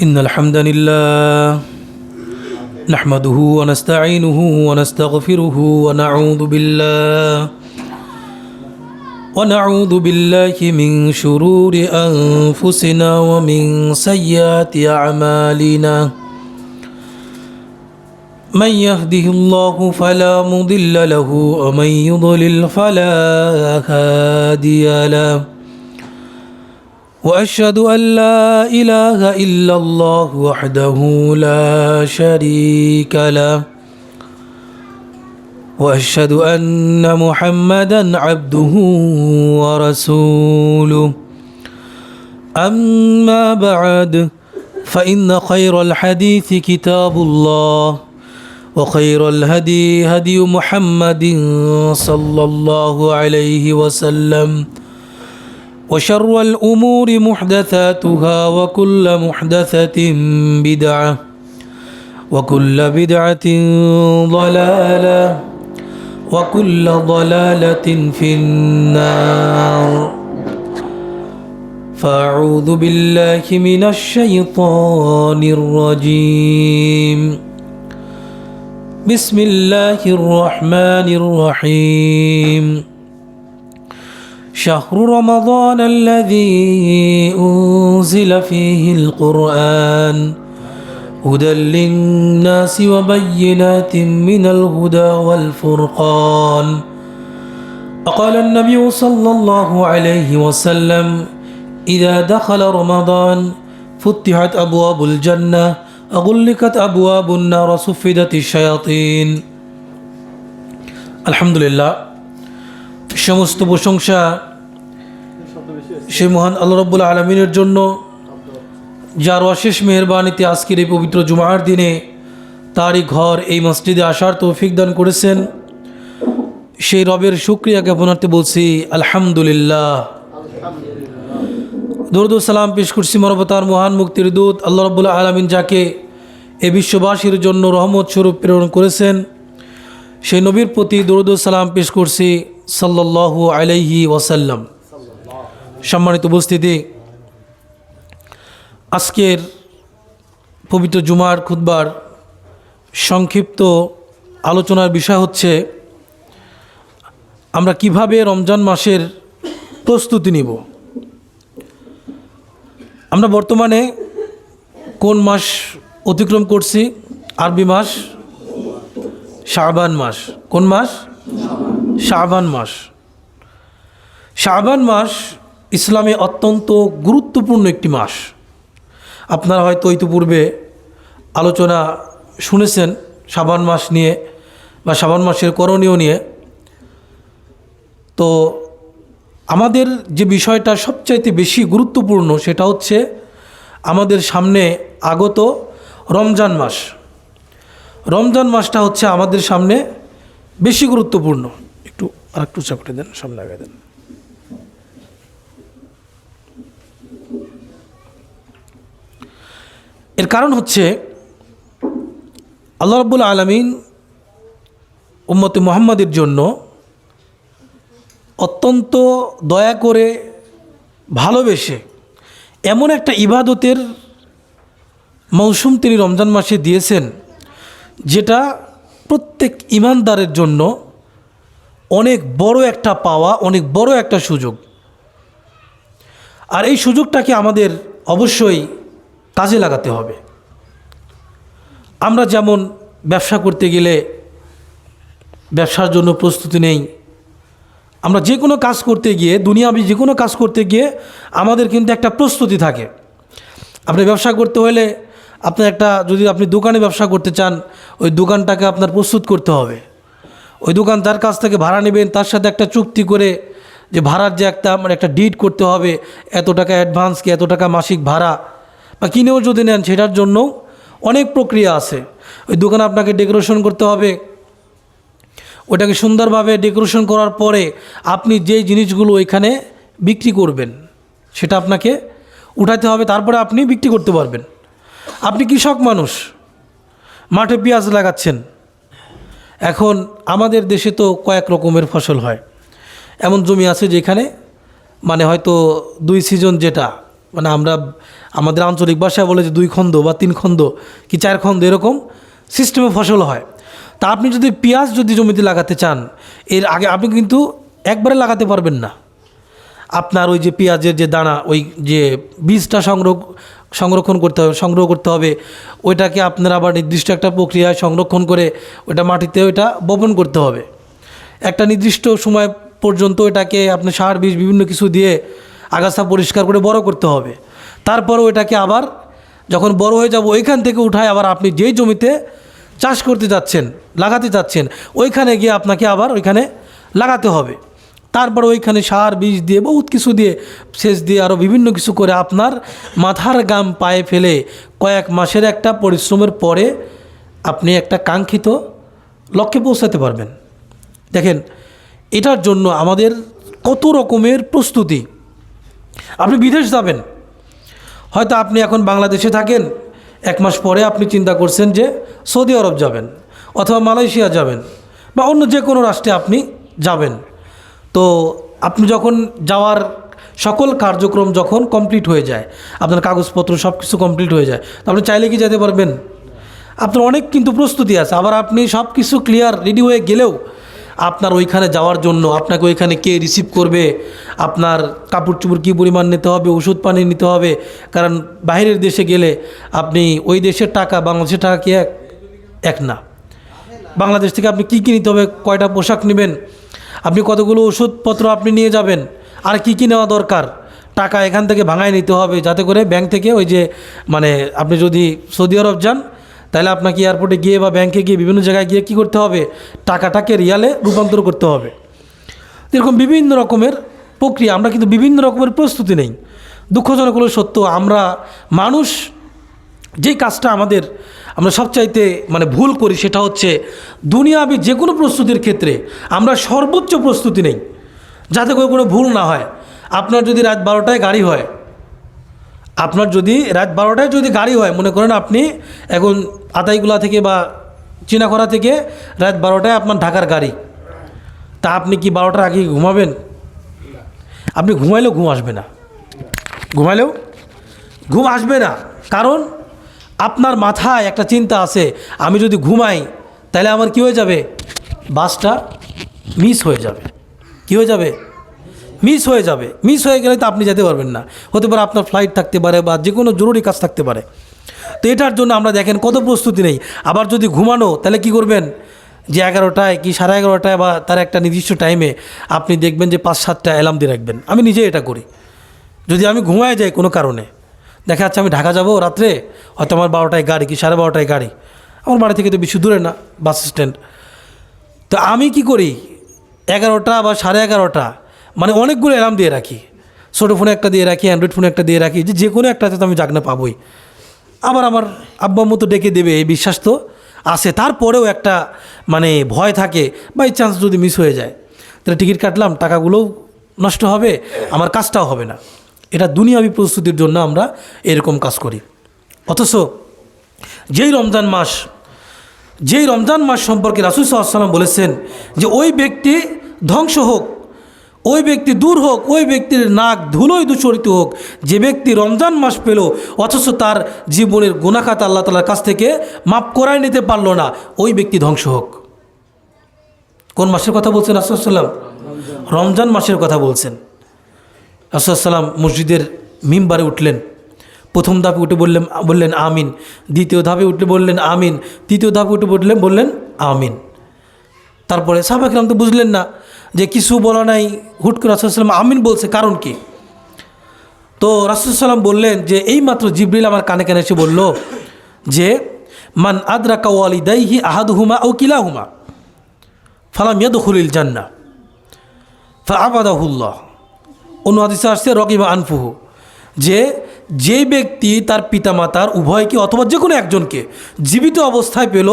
إن الحمد لله نحمده ونستعينه ونستغفره ونعوذ بالله من شرور أنفسنا ومن سيئات أعمالنا من يهده الله فلا مضل له ومن يضلل فلا هادي له وأشهد أن لا إله إلا الله وحده لا شريك له وأشهد أن محمدا عبده ورسوله أما بعد فإن خير الحديث كتاب الله وخير الهدي هدي محمد صلى الله عليه وسلم وشر الأمور محدثاتها وكل محدثة بدعة وكل بدعة ضلالة وكل ضلالة في النار فأعوذ بالله من الشيطان الرجيم بسم الله الرحمن الرحيم شهر رمضان الذي أنزل فيه القرآن هدى للناس وبينات من الهدى والفرقان وقال النبي صلى الله عليه وسلم إذا دخل رمضان فتحت أبواب الجنة وغلقت أبواب النار وصفدت الشياطين الحمد لله সমস্ত প্রশংসা সেই মহান আল্লাহ রাব্বুল আলামিনের জন্য, যার অশেষ মেহেরবানিতে আজকের এই পবিত্র জুমার দিনে তারই ঘর এই মসজিদে আসার তৌফিক দান করেছেন। সেই রবের শুকরিয়া জ্ঞাপনার্থে বলছি আলহামদুলিল্লাহ। দরুদ ও সালাম পেশ করছি মানবতার মহান মুক্তির দূত আল্লাহ রাব্বুল আলামিন, যাকে এ বিশ্ববাসীর জন্য রহমত স্বরূপ প্রেরণ করেছেন, সেই নবীর প্রতি দরুদ ও সালাম পেশ করছি সাল্লাল্লাহু আলাইহি ওয়াসাল্লাম। সম্মানিত উপস্থিতি, আজকের পবিত্র জুমার খুতবার সংক্ষিপ্ত আলোচনার বিষয় হচ্ছে আমরা কিভাবে রমজান মাসের প্রস্তুতি নিব। আমরা বর্তমানে কোন মাস অতিক্রম করছি? আরবি মাস শাবান মাস। কোন মাস? শাবান মাস। শাবান মাস ইসলামে অত্যন্ত গুরুত্বপূর্ণ একটি মাস। আপনারা হয়তো ইতিপূর্বে আলোচনা শুনেছেন শাবান মাস নিয়ে বা শাবান মাসের করণীয় নিয়ে। তো আমাদের যে বিষয়টা সবচাইতে বেশি গুরুত্বপূর্ণ সেটা হচ্ছে আমাদের সামনে আগত রমজান মাস। রমজান মাসটা হচ্ছে আমাদের সামনে বেশি গুরুত্বপূর্ণ। একটু আরেকটু উঁচা করে দেন, সামনে লাগিয়ে দেন। এর কারণ হচ্ছে আল্লাহ রাব্বুল আলামিন উম্মতে মুহাম্মাদের জন্য অত্যন্ত দয়া করে ভালোবেসে এমন একটা ইবাদতের মৌসুম তিনি রমজান মাসে দিয়েছেন, যেটা প্রত্যেক ঈমানদারের জন্য অনেক বড় একটা পাওয়া, অনেক বড় একটা সুযোগ। আর এই সুযোগটাকে আমাদের অবশ্যই কাজে লাগাতে হবে। আমরা যেমন ব্যবসা করতে গেলে ব্যবসার জন্য প্রস্তুতি নেই, আমরা যে কোনো কাজ করতে গিয়ে, দুনিয়াবি যে কোনো কাজ করতে গিয়ে আমাদের কিন্তু একটা প্রস্তুতি থাকে। আপনি ব্যবসা করতে হলে আপনার যদি আপনি দোকানে ব্যবসা করতে চান, ওই দোকানটাকে আপনার প্রস্তুত করতে হবে। ওই দোকানদার কাছ থেকে ভাড়া নেবেন, তার সাথে একটা চুক্তি করে যে ভাড়ার যে একটা ডিড করতে হবে, এত টাকা অ্যাডভান্স কি এত টাকা মাসিক ভাড়া, বা কিনেও যদি নেন সেটার জন্য অনেক প্রক্রিয়া আছে। ওই দোকানে আপনাকে ডেকোরেশন করতে হবে, ওটাকে সুন্দরভাবে ডেকোরেশন করার পরে আপনি যেই জিনিসগুলো ওইখানে বিক্রি করবেন সেটা আপনাকে উঠাতে হবে, তারপরে আপনি বিক্রি করতে পারবেন। আপনি কৃষক মানুষ, মাঠে পেঁয়াজ লাগাচ্ছেন। এখন আমাদের দেশে তো কয়েক রকমের ফসল হয়। এমন জমি আছে যেখানে মানে হয়তো দুই সিজন, যেটা মানে আমাদের আঞ্চলিক ভাষায় বলে যে 2 খন্দ বা 3 খন্দ কি 4 খন্দ এরকম সিস্টেমে ফসল হয়। তা আপনি যদি পেঁয়াজ যদি জমিতে লাগাতে চান, এর আগে আপনি কিন্তু একবারে লাগাতে পারবেন না। আপনার ওই যে পেঁয়াজের যে দানা, ওই যে বীজটা সংগ্রহ করতে হবে, ওইটাকে আপনার আবার নির্দিষ্ট একটা প্রক্রিয়ায় সংরক্ষণ করে ওইটা মাটিতে ওইটা বপন করতে হবে। একটা নির্দিষ্ট সময় পর্যন্ত এটাকে আপনি সার বীজ বিভিন্ন কিছু দিয়ে আগাছা পরিষ্কার করে বড় করতে হবে। তারপর ওইটাকে আবার যখন বড় হয়ে যাব ওইখান থেকে উঠায় আবার আপনি যেই জমিতে চাষ করতে যাচ্ছেন, লাগাতে যাচ্ছেন, ওইখানে গিয়ে আপনাকে আবার ওইখানে লাগাতে হবে। তারপর ওইখানে সার বীজ দিয়ে বহুত কিছু দিয়ে সেচ দিয়ে আরও বিভিন্ন কিছু করে আপনার মাথার গাম পায়ে ফেলে কয়েক মাসের একটা পরিশ্রমের পরে আপনি একটা কাঙ্ক্ষিত লক্ষ্যে পৌঁছাতে পারবেন। দেখেন, এটার জন্য আমাদের কত রকমের প্রস্তুতি। আপনি বিদেশ যাবেন, হয়তো আপনি এখন বাংলাদেশে থাকেন, 1 মাস পরে আপনি চিন্তা করছেন যে সৌদি আরব যাবেন অথবা মালয়েশিয়া যাবেন বা অন্য যে কোনো রাষ্ট্রে আপনি যাবেন। তো আপনি যখন যাওয়ার সকল কার্যক্রম যখন কমপ্লিট হয়ে যায়, আপনার কাগজপত্র সব কিছু কমপ্লিট হয়ে যায়, তো আপনি চাইলে কি যেতে পারবেন? আপনার অনেক কিন্তু প্রস্তুতি আছে। আবার আপনি সব কিছু ক্লিয়ার রেডি হয়ে গেলেও আপনার ওইখানে যাওয়ার জন্য আপনাকে ওইখানে কে রিসিভ করবে, আপনার কাপড় চোপড় কী পরিমাণ নিতে হবে, ওষুধ পানি নিতে হবে। কারণ বাইরের দেশে গেলে আপনি ওই দেশের টাকা বাংলাদেশের টাকা কি এক না। বাংলাদেশ থেকে আপনি কী নিতে হবে, কয়টা পোশাক নেবেন, আপনি কতগুলো ওষুধপত্র আপনি নিয়ে যাবেন, আর কি নেওয়া দরকার, টাকা এখান থেকে ভাঙায় নিতে হবে, যাতে করে ব্যাংক থেকে ওই যে মানে আপনি যদি সৌদি আরব যান তাহলে আপনাকে এয়ারপোর্টে গিয়ে বা ব্যাংকে গিয়ে বিভিন্ন জায়গায় গিয়ে কী করতে হবে, টাকাটাকে রিয়ালে রূপান্তর করতে হবে। এরকম বিভিন্ন রকমের প্রক্রিয়া, আমরা কিন্তু বিভিন্ন রকমের প্রস্তুতি নেই। দুঃখজনক হলো সত্য, আমরা মানুষ যেই কাজটা আমরা সবচাইতে মানে ভুল করি সেটা হচ্ছে দুনিয়াবি যে কোনো প্রস্তুতির ক্ষেত্রে আমরা সর্বোচ্চ প্রস্তুতি নেই, যাতে করে কোনো ভুল না হয়। আপনার যদি রাত 12টায় গাড়ি হয়, মনে করেন আপনি এখন আতাইগুলা থেকে বা চিনাখরা থেকে রাত 12টায় আপনার ঢাকার গাড়ি, তা আপনি কি 12টার আগে ঘুমাবেন? আপনি ঘুমাইলেও ঘুম আসবে না। কারণ আপনার মাথায় একটা চিন্তা আছে, আমি যদি ঘুমাই তাহলে আমার কী হয়ে যাবে, বাসটা মিস হয়ে যাবে। মিস হয়ে গেলে তো আপনি যেতে পারবেন না। হতে পারে আপনার ফ্লাইট থাকতে পারে বা যে কোনো জরুরি কাজ থাকতে পারে। তো এটার জন্য আমরা দেখেন কত প্রস্তুতি নেই। আবার যদি ঘুমানো, তাহলে কি করবেন, যে 11টায় কি 11:30টায় বা তার একটা নির্দিষ্ট টাইমে আপনি দেখবেন যে 5-7টা অ্যালার্ম দিয়ে রাখবেন। আমি নিজে এটা করি। যদি আমি ঘুমায় যাই কোনো কারণে, দেখা যাচ্ছে আমি ঢাকা যাব রাত্রে, হয়তো আমার 12টায় গাড়ি কি 12:30টায় গাড়ি, আমার বাড়ি থেকে তো বেশি দূরে না বাস স্ট্যান্ড, তো আমি কি করি 11টা বা 11:30 মানে অনেকগুলো অ্যালার্ম দিয়ে রাখি। ছোটো ফোনে একটা দিয়ে রাখি, অ্যান্ড্রয়েড ফোনে একটা দিয়ে রাখি, যে কোনো একটাতে তো আমি জাগনা পাবোই। আবার আমার আব্বা আম্মু তো ডেকে দেবে, এই বিশ্বাস তো আছে। তারপরেও একটা মানে ভয় থাকে, বাই চান্স যদি মিস হয়ে যায় তাহলে টিকিট কাটলাম, টাকাগুলোও নষ্ট হবে, আমার কাজটাও হবে না। এটা দুনিয়াবি প্রস্তুতির জন্য আমরা এরকম কাজ করি। অথচ যেই রমজান মাস সম্পর্কে রাসূল সাল্লাল্লাহু আলাইহি ওয়াসাল্লাম বলেছেন যে ওই ব্যক্তি ধ্বংস হোক, ওই ব্যক্তি দূর হোক, ওই ব্যক্তির নাক ধুলোয় দূষিত হোক যে ব্যক্তি রমজান মাস পেল অথচ তার জীবনের গুনাহখাতা আল্লাহ তাআলার কাছ থেকে মাফ করাই নিতে পারল না, ওই ব্যক্তি ধ্বংস হোক। কোন মাসের কথা বলছেন রাসূল সাল্লাল্লাহু আলাইহি ওয়াসাল্লাম? রমজান মাসের কথা বলছেন। রাসূল সাল্লাল্লাহু আলাইহি ওয়াসাল্লাম মসজিদের মিম্বারে উঠলেন, প্রথম ধাপে উঠে বললেন আমিন, দ্বিতীয় ধাপে উঠে বললেন আমিন, তৃতীয় ধাপে উঠে বললেন আমিন। তারপরে সাহাবা কিরাম তো বুঝলেন না যে কিছু বলা নাই, হুট করে রাসূল সাল্লাল্লাহু আলাইহি ওয়াসাল্লাম আমিন বলছে, কারণ কি? তো রাসূল সাল্লাল্লাহু আলাইহি ওয়াসাল্লাম বললেন যে এইমাত্র জিবরিল আমার কানে কানে এসে বলল যে মান আদরাকা ওয়ালিদাইহি আহাদুহুমা আও কিলাহুমা ফালাম ইয়াদখুলিল জান্নাহ ফাআবাদাহুল্লাহ। অন্য হাদিসে আসছে রকিবা আনফুহু, যে ব্যক্তি তার পিতামাতার উভয়কে অথবা যে কোনো একজনকে জীবিত অবস্থায় পেল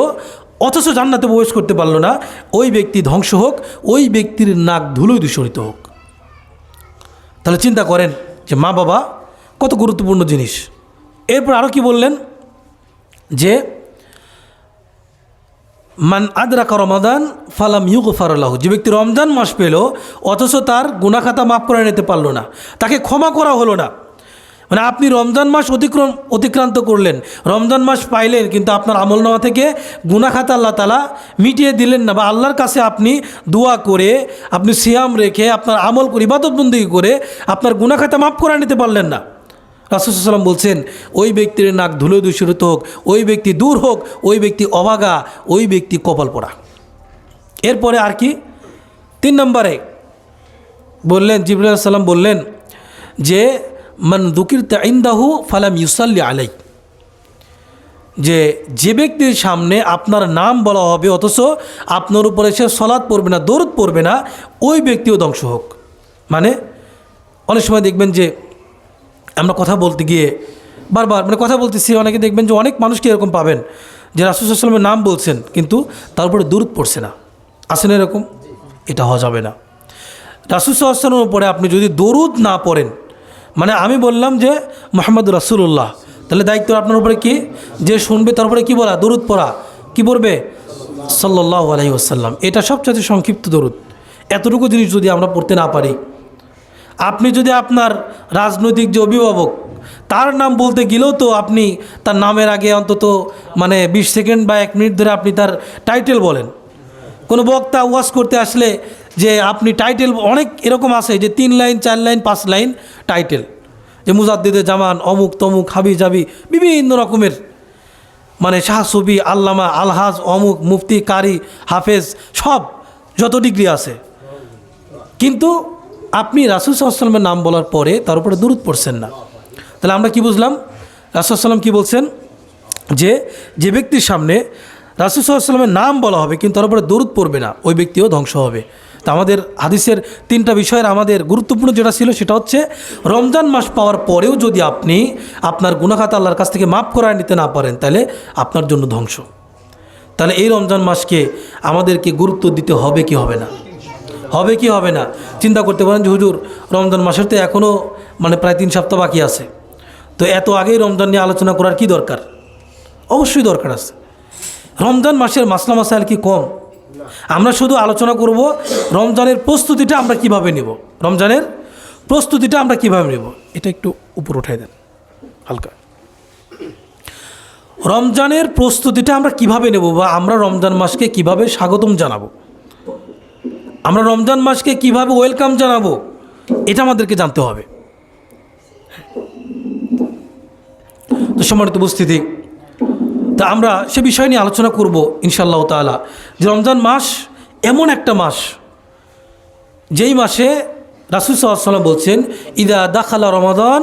অথচ জান্নাতে প্রবেশ করতে পারল না, ওই ব্যক্তি ধ্বংস হোক, ওই ব্যক্তির নাক ধুলোয় দূষিত হোক। তাহলে চিন্তা করেন যে মা বাবা কত গুরুত্বপূর্ণ জিনিস। এরপর আরও কি বললেন যে মান আদরাকা রমাদান ফালাম ইউগফার লাহু, যে ব্যক্তি রমজান মাস পেল অথচ তার গুনাহখাতা মাফ করে নিতে পারল না, তাকে ক্ষমা করা হলো না, মানে আপনি রমজান মাস অতিক্রান্ত করলেন, রমজান মাস পাইলেন, কিন্তু আপনার আমলনামা থেকে গুনাহ খাতা আল্লাহ তাআলা মিটিয়ে দিলেন না, বা আল্লাহর কাছে আপনি দোয়া করে, আপনি সিয়াম রেখে, আপনার আমল করে, ইবাদত বন্দেগী করে আপনার গুনাহ খাতা মাফ করে নিতে পারলেন না। রাসূল সাল্লাল্লাহু আলাইহি ওয়াসাল্লাম বলছেন, ওই ব্যক্তির নাক ধুলো দূষিত হোক, ওই ব্যক্তি দূর হোক, ওই ব্যক্তি অভাগা, ওই ব্যক্তি কপাল পোড়া। এরপরে আর কি 3 নম্বরে বললেন, জিবরাইল আলাইহিস সালাম বললেন যে মান যুকিরতা ইনদাহু ফালাম ইউসাল্লি আলাই, যে ব্যক্তির সামনে আপনার নাম বলা হবে অথচ আপনার উপরে সে সালাত পড়বে না, দরুদ পড়বে না, ওই ব্যক্তিও ধ্বংস হোক। মানে অনেক সময় দেখবেন যে আমরা কথা বলতে গিয়ে বারবার মানে কথা বলতেছি, অনেকে দেখবেন যে অনেক মানুষকে এরকম পাবেন যে রাসূল সাল্লাল্লাহু আলাইহি ওয়াসাল্লামের নাম বলছেন কিন্তু তার উপরে দরুদ পড়ছে না। আসে না এরকম? এটা হওয়া যাবে না। রাসূল সাল্লাল্লাহু আলাইহি ওয়াসাল্লামের উপরে আপনি যদি দরুদ না পড়েন, মানে আমি বললাম যে মুহাম্মদুর রাসূলুল্লাহ, তাহলে দায়িত্ব আপনার উপরে কি? যে শুনবে তার উপরে কী বলা? দরুদ পড়া। কী পড়বে? সাল্লাল্লাহু আলাইহি ওয়াসাল্লাম। এটা সবচেয়ে সংক্ষিপ্ত দরুদ। এতটুকু জিনিস যদি আমরা পড়তে না পারি, আপনি যদি আপনার রাজনৈতিক যে অভিভাবক তার নাম বলতে গেলেও তো আপনি তার নামের আগে অন্তত মানে 20 সেকেন্ড বা 1 মিনিট ধরে আপনি তার টাইটেল বলেন। কোনো বক্তা ওয়াজ করতে আসলে যে আপনি টাইটেল, অনেক এরকম আছে যে 3 লাইন 4 লাইন 5 লাইন টাইটেল, যে মুজাদ্দিদে জামান, অমুক তমুক, হাবি জাবি, বিভিন্ন রকমের মানে শাহ সুফি, আল্লামা, আলহাজ, অমুক, মুফতি, কারি, হাফেজ, সব যত ডিগ্রি আছে। কিন্তু আপনি রাসূল সাল্লাল্লাহু আলাইহি ওয়াসাল্লামের নাম বলার পরে তার উপরে দরুদ পড়ছেন না। তাহলে আমরা কি বুঝলাম? রাসূল সাল্লাল্লাহু আলাইহি ওয়াসাল্লাম কী বলছেন? যে ব্যক্তির সামনে রাসূল সাল্লাল্লাহু আলাইহি ওয়াসাল্লামের নাম বলা হবে কিন্তু তার উপরে দরুদ পড়বে না, ওই ব্যক্তিও ধ্বংস হবে। তো আমাদের হাদিসের 3টা বিষয়ের আমাদের গুরুত্বপূর্ণ যেটা ছিল সেটা হচ্ছে, রমজান মাস পাওয়ার পরেও যদি আপনি আপনার গুনাহ খাতা আল্লাহর কাছ থেকে মাফ করায় নিতে না পারেন, তাহলে আপনার জন্য ধ্বংস। তাহলে এই রমজান মাসকে আমাদেরকে গুরুত্ব দিতে হবে কি হবে না? হবে কি হবে না? চিন্তা করতে পারেন যে হুজুর রমজান মাসের তো এখনও মানে প্রায় 3 সপ্তাহ বাকি আছে, তো এত আগেই রমজান নিয়ে আলোচনা করার কি দরকার? অবশ্যই দরকার আছে। রমজান মাসের মাসলা মাসাইল কি কম? আমরা শুধু আলোচনা করব রমজানের প্রস্তুতিটা আমরা কিভাবে নেব, রমজানের প্রস্তুতিটা আমরা কিভাবে নেব। এটা একটু উপর উঠাই দেন হালকা। রমজানের প্রস্তুতিটা আমরা কিভাবে নেব, বা আমরা রমজান মাসকে কিভাবে স্বাগতম জানাবো, আমরা রমজান মাসকে কিভাবে ওয়েলকাম জানাবো, এটা আমাদেরকে জানতে হবে। তো সম্মানিত উপস্থিতি, তা আমরা সে বিষয় নিয়ে আলোচনা করব ইনশাআল্লাহ তাআলা, যে রমজান মাস এমন একটা মাস যেই মাসে রাসূল সাল্লাল্লাহু আলাইহি ওয়াসাল্লাম বলছেন, ইদা দাখালা রমাদান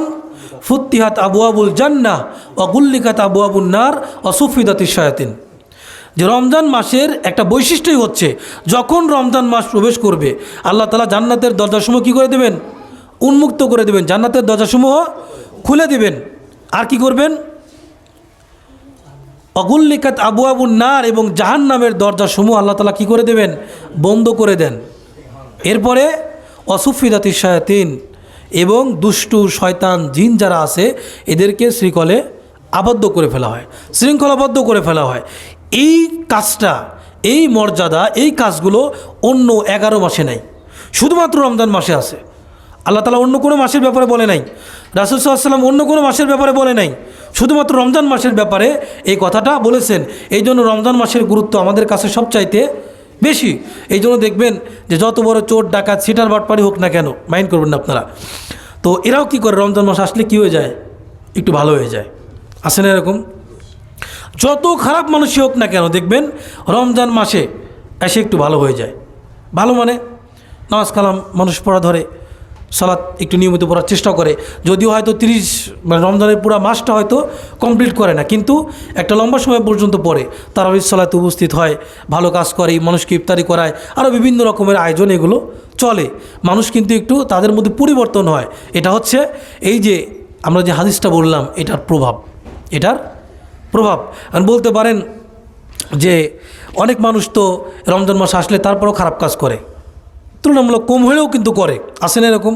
ফুত্তিহাত আবওয়াবুল জান্নাহ ওয়া গুল্লিকাত আবওয়াবুন নার ওয়া সুফিদাতিশ শায়াতিন। যে রমজান মাসের একটা বৈশিষ্ট্যই হচ্ছে, যখন রমজান মাস প্রবেশ করবে আল্লাহ তাআলা জান্নাতের দরজাসমূহ কী করে দেবেন? উন্মুক্ত করে দেবেন, জান্নাতের দরজাসমূহ খুলে দেবেন। আর কি করবেন? অগুল্লিকাত আবওয়াবুন নার, এবং জাহান্নামের দরজাসমূহ আল্লাহ তাআলা কী করে দেবেন? বন্ধ করে দেন। এরপরে অসুফিদাতিশ শায়াতিন, এবং দুষ্টু শয়তান জিন যারা আছে এদেরকে শৃঙ্খলে আবদ্ধ করে ফেলা হয়, শৃঙ্খলাবদ্ধ করে ফেলা হয়। এই কাজটা, এই মর্যাদা, এই কাজগুলো অন্য 11 মাসে নাই, শুধুমাত্র রমজান মাসে আছে। আল্লাহ তাআলা অন্য কোনো মাসের ব্যাপারে বলে নাই, রাসূল সাল্লাল্লাহু আলাইহি ওয়াসাল্লাম অন্য কোনো মাসের ব্যাপারে বলে নাই, শুধুমাত্র রমজান মাসের ব্যাপারে এই কথাটা বলেছেন। এই জন্য রমজান মাসের গুরুত্ব আমাদের কাছে সবচাইতে বেশি। এই জন্য দেখবেন যে যত বড় চোর ডাকাত সিটার বাটপারি হোক না কেন, মাইন্ড করবেন না আপনারা, তো এরাও কি করে রমজান মাস আসলে কি হয়ে যায়? একটু ভালো হয়ে যায়। আসে না এরকম? যত খারাপ মানুষই হোক না কেন দেখবেন রমজান মাসে এসে একটু ভালো হয়ে যায়। ভালো মানে নামাজ কালাম মানুষ পড়া ধরে, সালাত একটু নিয়মিত পড়ার চেষ্টা করে, যদিও হয়তো 30 মানে রমজানের পুরো মাসটা হয়তো কমপ্লিট করে না, কিন্তু একটা লম্বা সময় পর্যন্ত পড়ে, তারাবির সালাতে উপস্থিত হয়, ভালো কাজ করে, মানুষকে ইফতারি করায়, আরও বিভিন্ন রকমের আয়োজন এগুলো চলে। মানুষ কিন্তু একটু তাদের মধ্যে পরিবর্তন হয়। এটা হচ্ছে এই যে আমরা যে হাদিসটা বললাম এটার প্রভাব, এটার প্রভাব। আর বলতে পারেন যে অনেক মানুষ তো রমজান মাস আসলে তারপরেও খারাপ কাজ করে, তুলনামূলক কম হলেও কিন্তু করে। আসে না এরকম?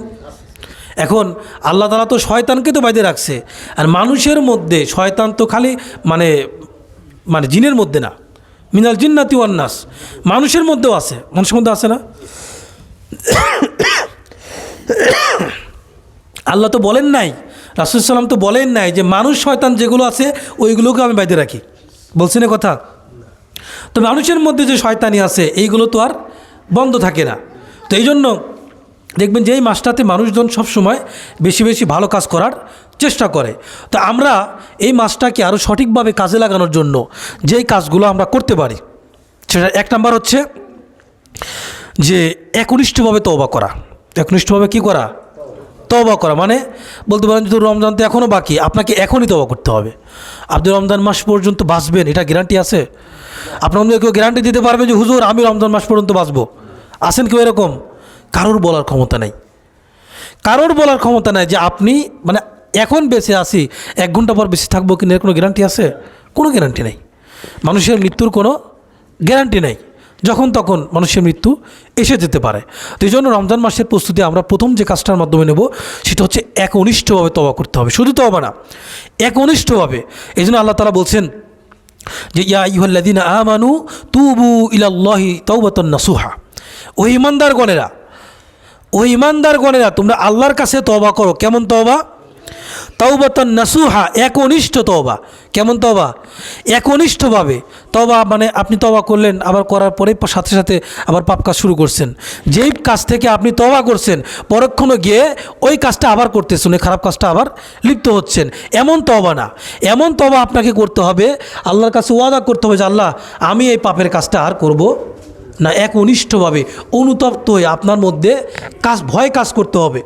এখন আল্লাহ তাআলা তো শয়তানকে তো বাইরে রাখছে, আর মানুষের মধ্যে শয়তান তো খালি মানে মানে জিনের মধ্যে না, মিনাল জিন্নাতি ওয়ান নাস, মানুষের মধ্যেও আছে, মানুষের মধ্যে আছে না? আল্লাহ তো বলেন নাই রাসূল সাল্লাম তো বলেন নাই যে মানুষ শয়তান যেগুলো আছে ওইগুলোকে আমি বাইরে রাখি, বলছেন এ কথা? তো মানুষের মধ্যে যে শয়তানি আছে এইগুলো তো আর বন্ধ থাকে না। তো এই জন্য দেখবেন যে এই মাসটাতে মানুষজন সবসময় বেশি বেশি ভালো কাজ করার চেষ্টা করে। তো আমরা এই মাসটাকে আরও সঠিকভাবে কাজে লাগানোর জন্য যেই কাজগুলো আমরা করতে পারি, সেটা এক নাম্বার হচ্ছে যে একনিষ্ঠভাবে তওবা করা। একনিষ্ঠভাবে কী করা? তওবা করা। মানে বলতে পারেন যদি রমজান তো এখনও বাকি, আপনাকে এখনই তওবা করতে হবে। আপনি রমজান মাস পর্যন্ত বাঁচবেন, এটা গ্যারান্টি আছে? আপনার কেউ গ্যারান্টি দিতে পারবে যে হুজুর আমি রমজান মাস পর্যন্ত বাঁচবো? আছেন কেউ এরকম? কারোর বলার ক্ষমতা নেই। কারোর বলার ক্ষমতা নাই যে আপনি মানে এখন বেঁচে আসি 1 ঘন্টা পর বেশি থাকবো কিনা, এর কোনো গ্যারান্টি আছে? কোনো গ্যারান্টি নেই। মানুষের মৃত্যুর কোনো গ্যারান্টি নেই, যখন তখন মানুষের মৃত্যু এসে যেতে পারে। তো এই জন্য রমজান মাসের প্রস্তুতি আমরা প্রথম যে কাজটার মাধ্যমে নেব সেটা হচ্ছে একনিষ্ঠভাবে তওবা করতে হবে। শুধু তওবা না, একনিষ্ঠভাবে। এই জন্য আল্লাহ তাআলা বলছেন যে ইয়া আইয়ুহাল্লাযীনা আমানু তুবু ইলাল্লাহি তাওবাতান নাসুহা। ও ইমানদারগণেরা তোমরা আল্লাহর কাছে তওবা করো। কেমন তওবা? তাওবাতান নাসুহা, একনিষ্ঠ তওবা। কেমন তওবা? একনিষ্ঠভাবে তওবা। মানে আপনি তওবা করলেন, আবার করার পরে সাথে সাথে আবার পাপ কাজ শুরু করছেন। যেই কাজ থেকে আপনি তওবা করছেন পরক্ষণে গিয়ে ওই কাজটা আবার করতেছেন, ওই খারাপ কাজটা আবার লিপ্ত হচ্ছেন, এমন তওবা না। এমন তওবা আপনাকে করতে হবে, আল্লাহর কাছে ওয়াদা করতে হবে যে আল্লাহ আমি এই পাপের কাজটা আর করব না। একনিষ্ঠভাবে অনুতপ্ত হয়ে আপনার মধ্যে ভয় কাজ করতে হবে।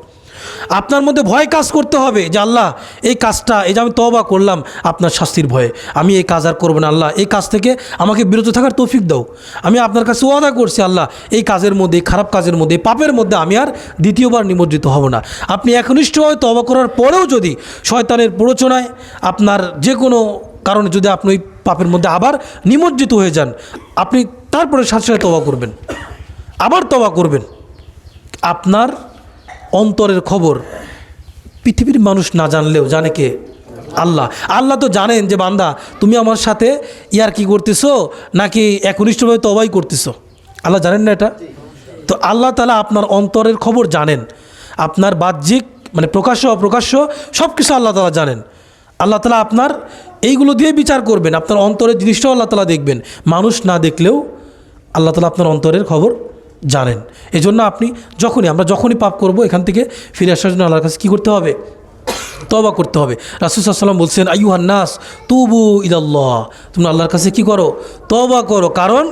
আপনার মধ্যে ভয় কাজ করতে হবে যে আল্লাহ এই কাজটা, এই যে আমি তওবা করলাম আপনার শাস্তির ভয়ে, আমি এই কাজ আর করবো না। আল্লাহ এই কাজ থেকে আমাকে বিরত থাকার তৌফিক দাও। আমি আপনার কাছে ওয়াদা করছি আল্লাহ এই কাজের মধ্যে, এই খারাপ কাজের মধ্যে, এই পাপের মধ্যে আমি আর দ্বিতীয়বার নিমজ্জিত হব না। আপনি একনিষ্ঠভাবে তওবা করার পরেও যদি শয়তানের প্ররোচনায় আপনার যে কোনো কারণে যদি আপনি ওই পাপের মধ্যে আবার নিমজ্জিত হয়ে যান, আপনি তারপরে সাথে সাথে তওবা করবেন, আবার তওবা করবেন। আপনার অন্তরের খবর পৃথিবীর মানুষ না জানলেও জানে কে? আল্লাহ। আল্লাহ তো জানেন যে বান্দা তুমি আমার সাথে ইয়ার কি করতেছো নাকি একনিষ্ঠভাবে তওবাই করতেছো। আল্লাহ জানেন না এটা? তো আল্লাহ তাআলা আপনার অন্তরের খবর জানেন। আপনার বাহ্যিক মানে প্রকাশ্য অপ্রকাশ্য সব কিছু আল্লাহ তাআলা জানেন। আল্লাহ তাআলা আপনার এইগুলো দিয়ে বিচার করবেন। আপনার অন্তরের জিনিসটাও আল্লাহ তাআলা দেখবেন। মানুষ না দেখলেও আল্লাহ তাআলা আপনার অন্তরের খবর জানেন। এই জন্য আপনি আমরা যখনই পাপ করব এখান থেকে ফিরে আসার জন্য আল্লাহর কাছে কী করতে হবে? তওবা করতে হবে। রাসূল সাল্লাল্লাহু আলাইহি ওয়াসাল্লাম বলছেন আইয়ুহান নাস তুবু ইলাল্লাহ, তোমরা আল্লাহর কাছে কী করো? তওবা করো। কারণ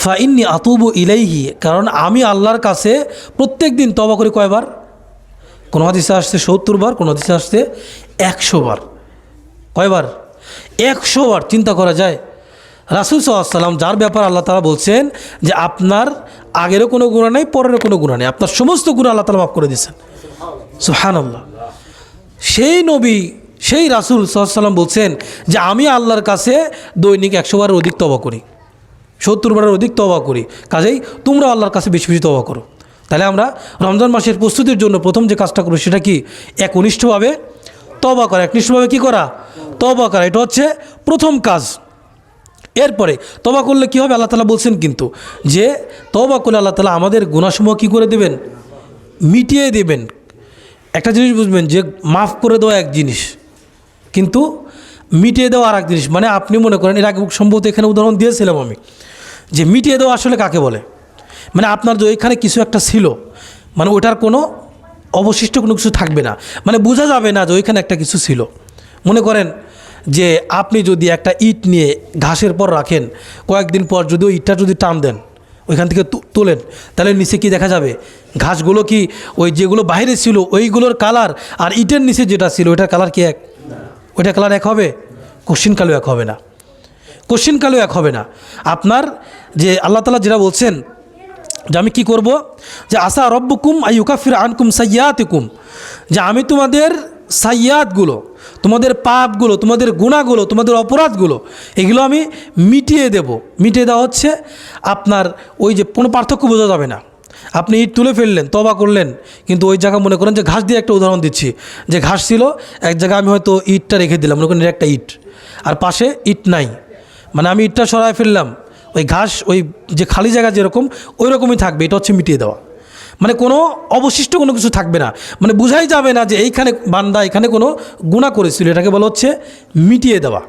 ফাইন্নী আতুবু ইলাইহি, কারণ আমি আল্লাহর কাছে প্রত্যেক দিন তওবা করি। কয়বার? কোনো হাদিসে আসছে 70 বার, কোনো হাদিসে আসছে 100 বার। কয়বার? 100 বার। চিন্তা করা যায়? রাসূল সাল্লাল্লাহু আলাইহি ওয়াসাল্লাম যার ব্যাপার আল্লাহ তাআলা বলছেন যে আপনার আগেরও কোনো গুনাহ নেই, পরেরও কোনো গুনাহ নেই, আপনার সমস্ত গুনাহ আল্লাহ তাআলা মাফ করে দিয়েছেন। সুবহানাল্লাহ। সেই নবী, সেই রাসূল সাল্লাল্লাহু আলাইহি ওয়াসাল্লাম বলছেন যে আমি আল্লাহর কাছে দৈনিক 100 বারের অধিক তওবা করি, 70 বারের অধিক তওবা করি। কাজেই তোমরা আল্লাহর কাছে বেশি বেশি তওবা করো। তাহলে আমরা রমজান মাসের প্রস্তুতির জন্য প্রথম যে কাজটা করব সেটা কি? একনিষ্ঠভাবে তওবা করা। একনিষ্ঠভাবে কী করা? তওবা করা। এটা হচ্ছে প্রথম কাজ। এরপরে তওবা করলে কী হবে? আল্লাহ তাআলা বলছেন কিন্তু যে তওবা করলে আল্লাহ তাআলা আমাদের গুনাহসমূহ কী করে দেবেন? মিটিয়ে দেবেন। একটা জিনিস বুঝবেন যে মাফ করে দেওয়া এক জিনিস, কিন্তু মিটিয়ে দেওয়া আর এক জিনিস। মানে আপনি মনে করেন, এর আগে সম্ভবত এখানে উদাহরণ দিয়েছিলাম আমি, যে মিটিয়ে দেওয়া আসলে কাকে বলে? মানে আপনার যে ওইখানে কিছু একটা ছিল, মানে ওটার কোনো অবশিষ্ট কোনো কিছু থাকবে না, মানে বোঝা যাবে না যে ওইখানে একটা কিছু ছিল। মনে করেন যে আপনি যদি একটা ইট নিয়ে ঘাসের পর রাখেন, কয়েকদিন পর যদি ওই ইটটা যদি টান দেন, ওইখান থেকে তোলেন, তাহলে নিচে কি দেখা যাবে? ঘাসগুলো কি ওই যেগুলো বাইরে ছিল ওইগুলোর কালার আর ইটের নিচে যেটা ছিল ওইটার কালার কি এক? ওইটার কালার এক হবে? কোশ্চিনকালেও এক হবে না। কোশ্চিনকালেও এক হবে না। আপনার যে আল্লাহ তাআলা যেটা বলছেন যে আমি কি করব, যে আসা রব্বুকুম আইয়ুকাফির আনকুম সাইয়্যাতিকুম, যে আমি তোমাদের সাইয়্যাতগুলো, তোমাদের পাপগুলো, তোমাদের গুনাহগুলো, তোমাদের অপরাধগুলো এগুলো আমি মিটিয়ে দেব। মিটিয়ে দেওয়া হচ্ছে আপনার ওই যে কোনো পার্থক্য বোঝা যাবে না। আপনি ইট তুলে ফেললেন, তওবা করলেন, কিন্তু ওই জায়গা মনে করেন যে ঘাস দিয়ে একটা উদাহরণ দিচ্ছি, যে ঘাস ছিল এক জায়গায়, আমি হয়তো ইটটা রেখে দিলাম, মনে করেন একটা ইট, আর পাশে ইট নাই, মানে আমি ইটটা সরায় ফেললাম, ওই ঘাস ওই যে খালি জায়গা যেরকম ওই রকমই থাকবে। এটা হচ্ছে মিটিয়ে দেওয়া। মানে কোনো অবশিষ্ট কোনো কিছু থাকবে না, মানে বোঝাই যাবে না যে এইখানে বান্দা এখানে কোনো গুনাহ করেছিল, এটাকে বলা হচ্ছে মিটিয়ে দেওয়া।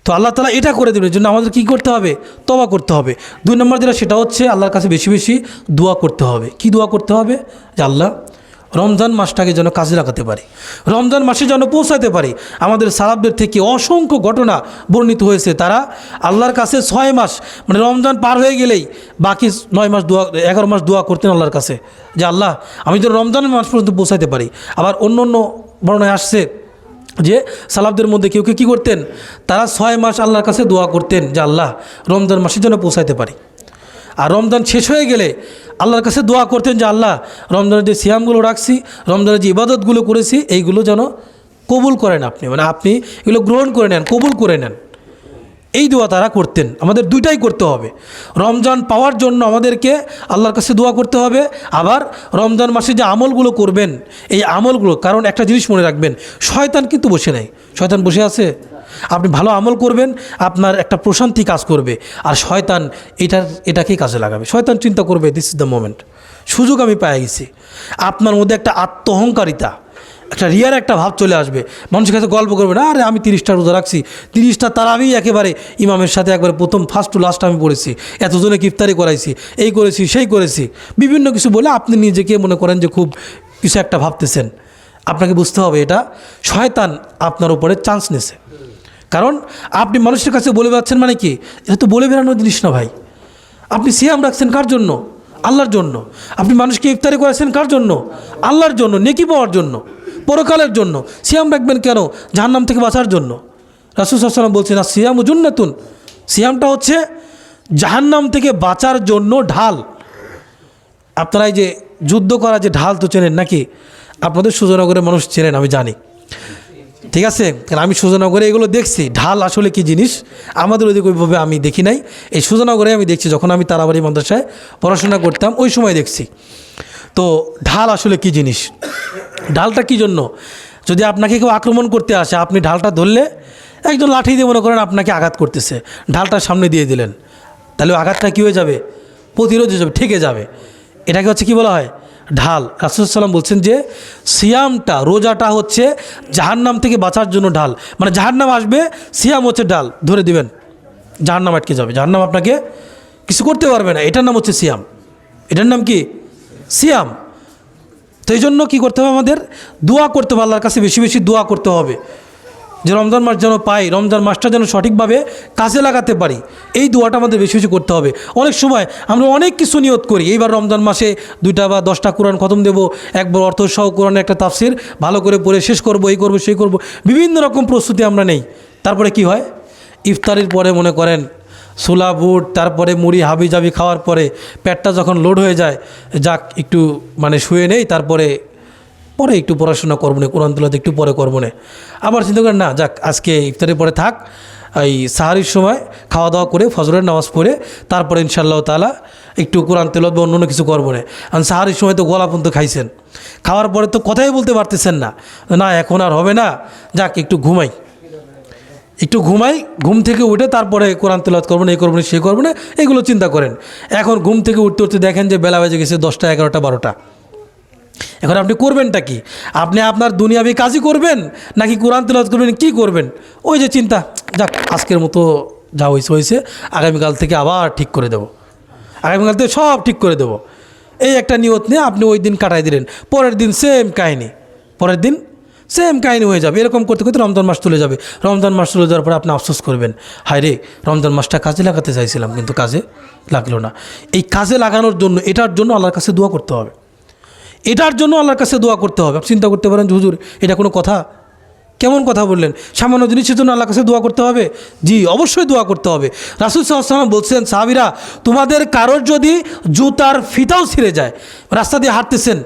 তো আল্লাহ তাআলা এটা করে দেবেন, এর জন্য আমাদের কী করতে হবে? তওবা করতে হবে। 2 নম্বর যেটা, সেটা হচ্ছে আল্লাহর কাছে বেশি বেশি দোয়া করতে হবে। কি দোয়া করতে হবে? যে আল্লাহ রমজান মাসটাকে যেন কাজে লাগাতে পারি, রমজান মাসে যেন পৌঁছাতে পারি। আমাদের সালাফদের থেকে অসংখ্য ঘটনা বর্ণিত হয়েছে, তারা আল্লাহর কাছে 6 মাস, মানে রমজান পার হয়ে গেলেই বাকি 9 মাস দোয়া, 11 মাস দোয়া করতেন আল্লাহর কাছে যে আল্লাহ আমি যেন রমজান মাস পর্যন্ত পৌঁছাতে পারি। আবার অন্য অন্য বর্ণনায় আসছে যে সালাফদের মধ্যে কেউ কেউ কী করতেন, তারা 6 মাস আল্লাহর কাছে দোয়া করতেন যে আল্লাহ রমজান মাসের জন্য পৌঁছাতে পারি। আর রমজান শেষ হয়ে গেলে আল্লাহর কাছে দোয়া করতেন যে আল্লাহ রমজানের যে সিয়ামগুলো রাখছি, রমজানের যে ইবাদতগুলো করেছি, এইগুলো যেন কবুল করেন আপনি, মানে আপনি এগুলো গ্রহণ করে নেন, কবুল করে নেন। এই দোয়া তারা করতেন। আমাদের দুইটাই করতে হবে। রমজান পাওয়ার জন্য আমাদেরকে আল্লাহর কাছে দোয়া করতে হবে, আবার রমজান মাসে যে আমলগুলো করবেন এই আমলগুলো, কারণ একটা জিনিস মনে রাখবেন, শয়তান কিন্তু বসে নেই। শয়তান বসে আছে? আপনি ভালো আমল করবেন, আপনার একটা প্রশান্তি কাজ করবে, আর শয়তান এটাকেই কাজে লাগাবে। শয়তান চিন্তা করবে দিস ইজ দ্য মোমেন্ট, সুযোগ আমি পেয়ে গেছি। আপনার মধ্যে একটা আত্মহংকারিতা, একটা রিয়ার একটা ভাব চলে আসবে। মানুষের কাছে গল্প করবে না, আরে আমি 30টা রোজা রাখছি, 30টা তারা আমি একেবারে ইমামের সাথে একবারে প্রথম ফার্স্ট টু লাস্ট আমি পড়েছি, এতজনে ইফতারি করাইছি, এই করেছি সেই করেছি, বিভিন্ন কিছু বলে আপনি নিজেকে মনে করেন যে খুব কিছু একটা ভাবতেছেন। আপনাকে বুঝতে হবে এটা শয়তান আপনার উপরে চান্স নিছে। কারণ আপনি মানুষের কাছে বলে বেড়াচ্ছেন, মানে কি, এটা তো বলে বেড়ানোর জিনিস না ভাই। আপনি সিয়াম রাখছেন কার জন্য? আল্লাহর জন্য। আপনি মানুষকে ইফতারি করেছেন কার জন্য? আল্লাহর জন্য, নেকি পাওয়ার জন্য, পরকালের জন্য। সিয়াম রাখবেন কেন? জাহান্নাম থেকে বাঁচার জন্য। রাসূল সাল্লাল্লাহু আলাইহি ওয়াসাল্লাম বলছেন সিয়ামু জুন্নাতুন, সিয়ামটা হচ্ছে জাহান্নাম থেকে বাঁচার জন্য ঢাল। আপনারা এই যে যুদ্ধ করা যে ঢাল তো চেনেন নাকি? আপনাদের সুজনগরের মানুষ চেনেন আমি জানি, ঠিক আছে, কারণ আমি সুজনগরে এগুলো দেখছি। ঢাল আসলে কি জিনিস আমাদের ওইদিকে ওইভাবে আমি দেখি নাই, এই সুজনগরে আমি দেখছি। যখন আমি তারাবাড়ি মাদ্রাসায় পড়াশোনা করতাম ওই সময় দেখছি। তো ঢাল আসলে কি জিনিস, ঢালটা কী জন্য? যদি আপনাকে কেউ আক্রমণ করতে আসে, আপনি ঢালটা ধরলে একজন লাঠি দিয়ে মনে করেন আপনাকে আঘাত করতেছে, ঢালটা সামনে দিয়ে দিলেন, তাহলে আঘাতটা কী হয়ে যাবে? প্রতিরোধ হয়ে যাবে, ঠেকে যাবে। এটাকে হচ্ছে কি বলা হয়? ঢাল। রাসূল সাল্লাল্লাহু আলাইহি ওয়াসাল্লাম বলছেন যে সিয়ামটা, রোজাটা হচ্ছে জাহান্নাম থেকে বাঁচার জন্য ঢাল। মানে জাহান্নাম আসবে, সিয়াম হচ্ছে ঢাল, ধরে দিবেন, জাহান্নাম আটকে যাবে, জাহান্নাম আপনাকে কিছু করতে পারবে না। এটার নাম হচ্ছে সিয়াম। এটার নাম কি? সিয়াম। তো এই জন্য কী করতে হবে? আমাদের দোয়া করতে হবে, আল্লাহর কাছে বেশি বেশি দোয়া করতে হবে যে রমজান মাস যেন পাই, রমজান মাসটা যেন সঠিকভাবে কাজে লাগাতে পারি। এই দোয়াটা আমাদের বেশি বেশি করতে হবে। অনেক সময় আমরা অনেক কিছু নিয়ত করি, এইবার রমজান মাসে 2টা বা 10টা কোরআন খতম দেবো, একবার অর্থ সহ কোরআনের একটা তাফসির ভালো করে পড়ে শেষ করব, এই করব সেই করব, বিভিন্ন রকম প্রস্তুতি আমরা নেই। তারপরে কি হয়? ইফতারির পরে মনে করেন ছোলা বুট, তারপরে মুড়ি হাবি জাবি খাওয়ার পরে পেটটা যখন লোড হয়ে যায়, যাক একটু মানে শুয়ে নেই, তারপরে একটু পড়াশোনা করবো না, কোরআন তেলাওয়াত একটু পরে করবো না। আবার চিন্তা করেন না, যাক আজকে ইফতারের পরে থাক, এই সাহারির সময় খাওয়া দাওয়া করে ফজরের নামাজ পড়ে তারপরে ইনশাআল্লাহ তাআলা একটু কোরআন তেলাওয়াত বা অন্য কিছু করবো না। কারণ সাহারির সময় তো গলা পর্যন্ত খাইছেন, খাওয়ার পরে তো কথাই বলতে পারতেছেন না, না এখন আর হবে না, যাক একটু ঘুমাই, ঘুম থেকে উঠে তারপরে কোরআন তেলাওয়াত করবো না, এই করবো না সে করবো না, এগুলো চিন্তা করেন। এখন ঘুম থেকে উঠতে উঠতে দেখেন যে বেলা বেজে গেছে 10টা 11টা 12টা। এখন আপনি করবেনটা কি? আপনি আপনার দুনিয়াবি কাজই করবেন নাকি কোরআন তেলাওয়াত করবেন? কি করবেন? ওই যে চিন্তা, যাক আজকের মতো যা হয়েছে আগামীকাল থেকে আবার ঠিক করে দেব, আগামীকাল থেকে সব ঠিক করে দেব, এই একটা নিয়ত নিয়ে আপনি ওই দিন কাটাই দিলেন। পরের দিন সেম কাহিনী, পরের দিন সেম কাহিনী হয়ে যাবে। এরকম করতে করতে রমজান মাস চলে যাবে। রমজান মাস চলে যাওয়ার পরে আপনি আফসোস করবেন, হায় রে রমজান মাসটা কাজে লাগাতে চাইছিলাম কিন্তু কাজে লাগলো না। এই কাজে লাগানোর জন্য, এটার জন্য আল্লাহর কাছে দোয়া করতে হবে, এটার জন্য আল্লাহর কাছে দোয়া করতে হবে। আপনি চিন্তা করতে পারেন হুজুর এটা কোনো কথা? কেমন কথা বললেন? সামান্য জিনিসের জন্য আল্লাহর কাছে দোয়া করতে হবে? জি অবশ্যই দোয়া করতে হবে। রাসূল সাল্লাল্লাহু আলাইহি ওয়াসাল্লাম বলছেন, সাহাবীরা তোমাদের কারোর যদি জুতার ফিতাও ছিঁড়ে যায়, রাস্তা দিয়ে হাঁটতেছেন,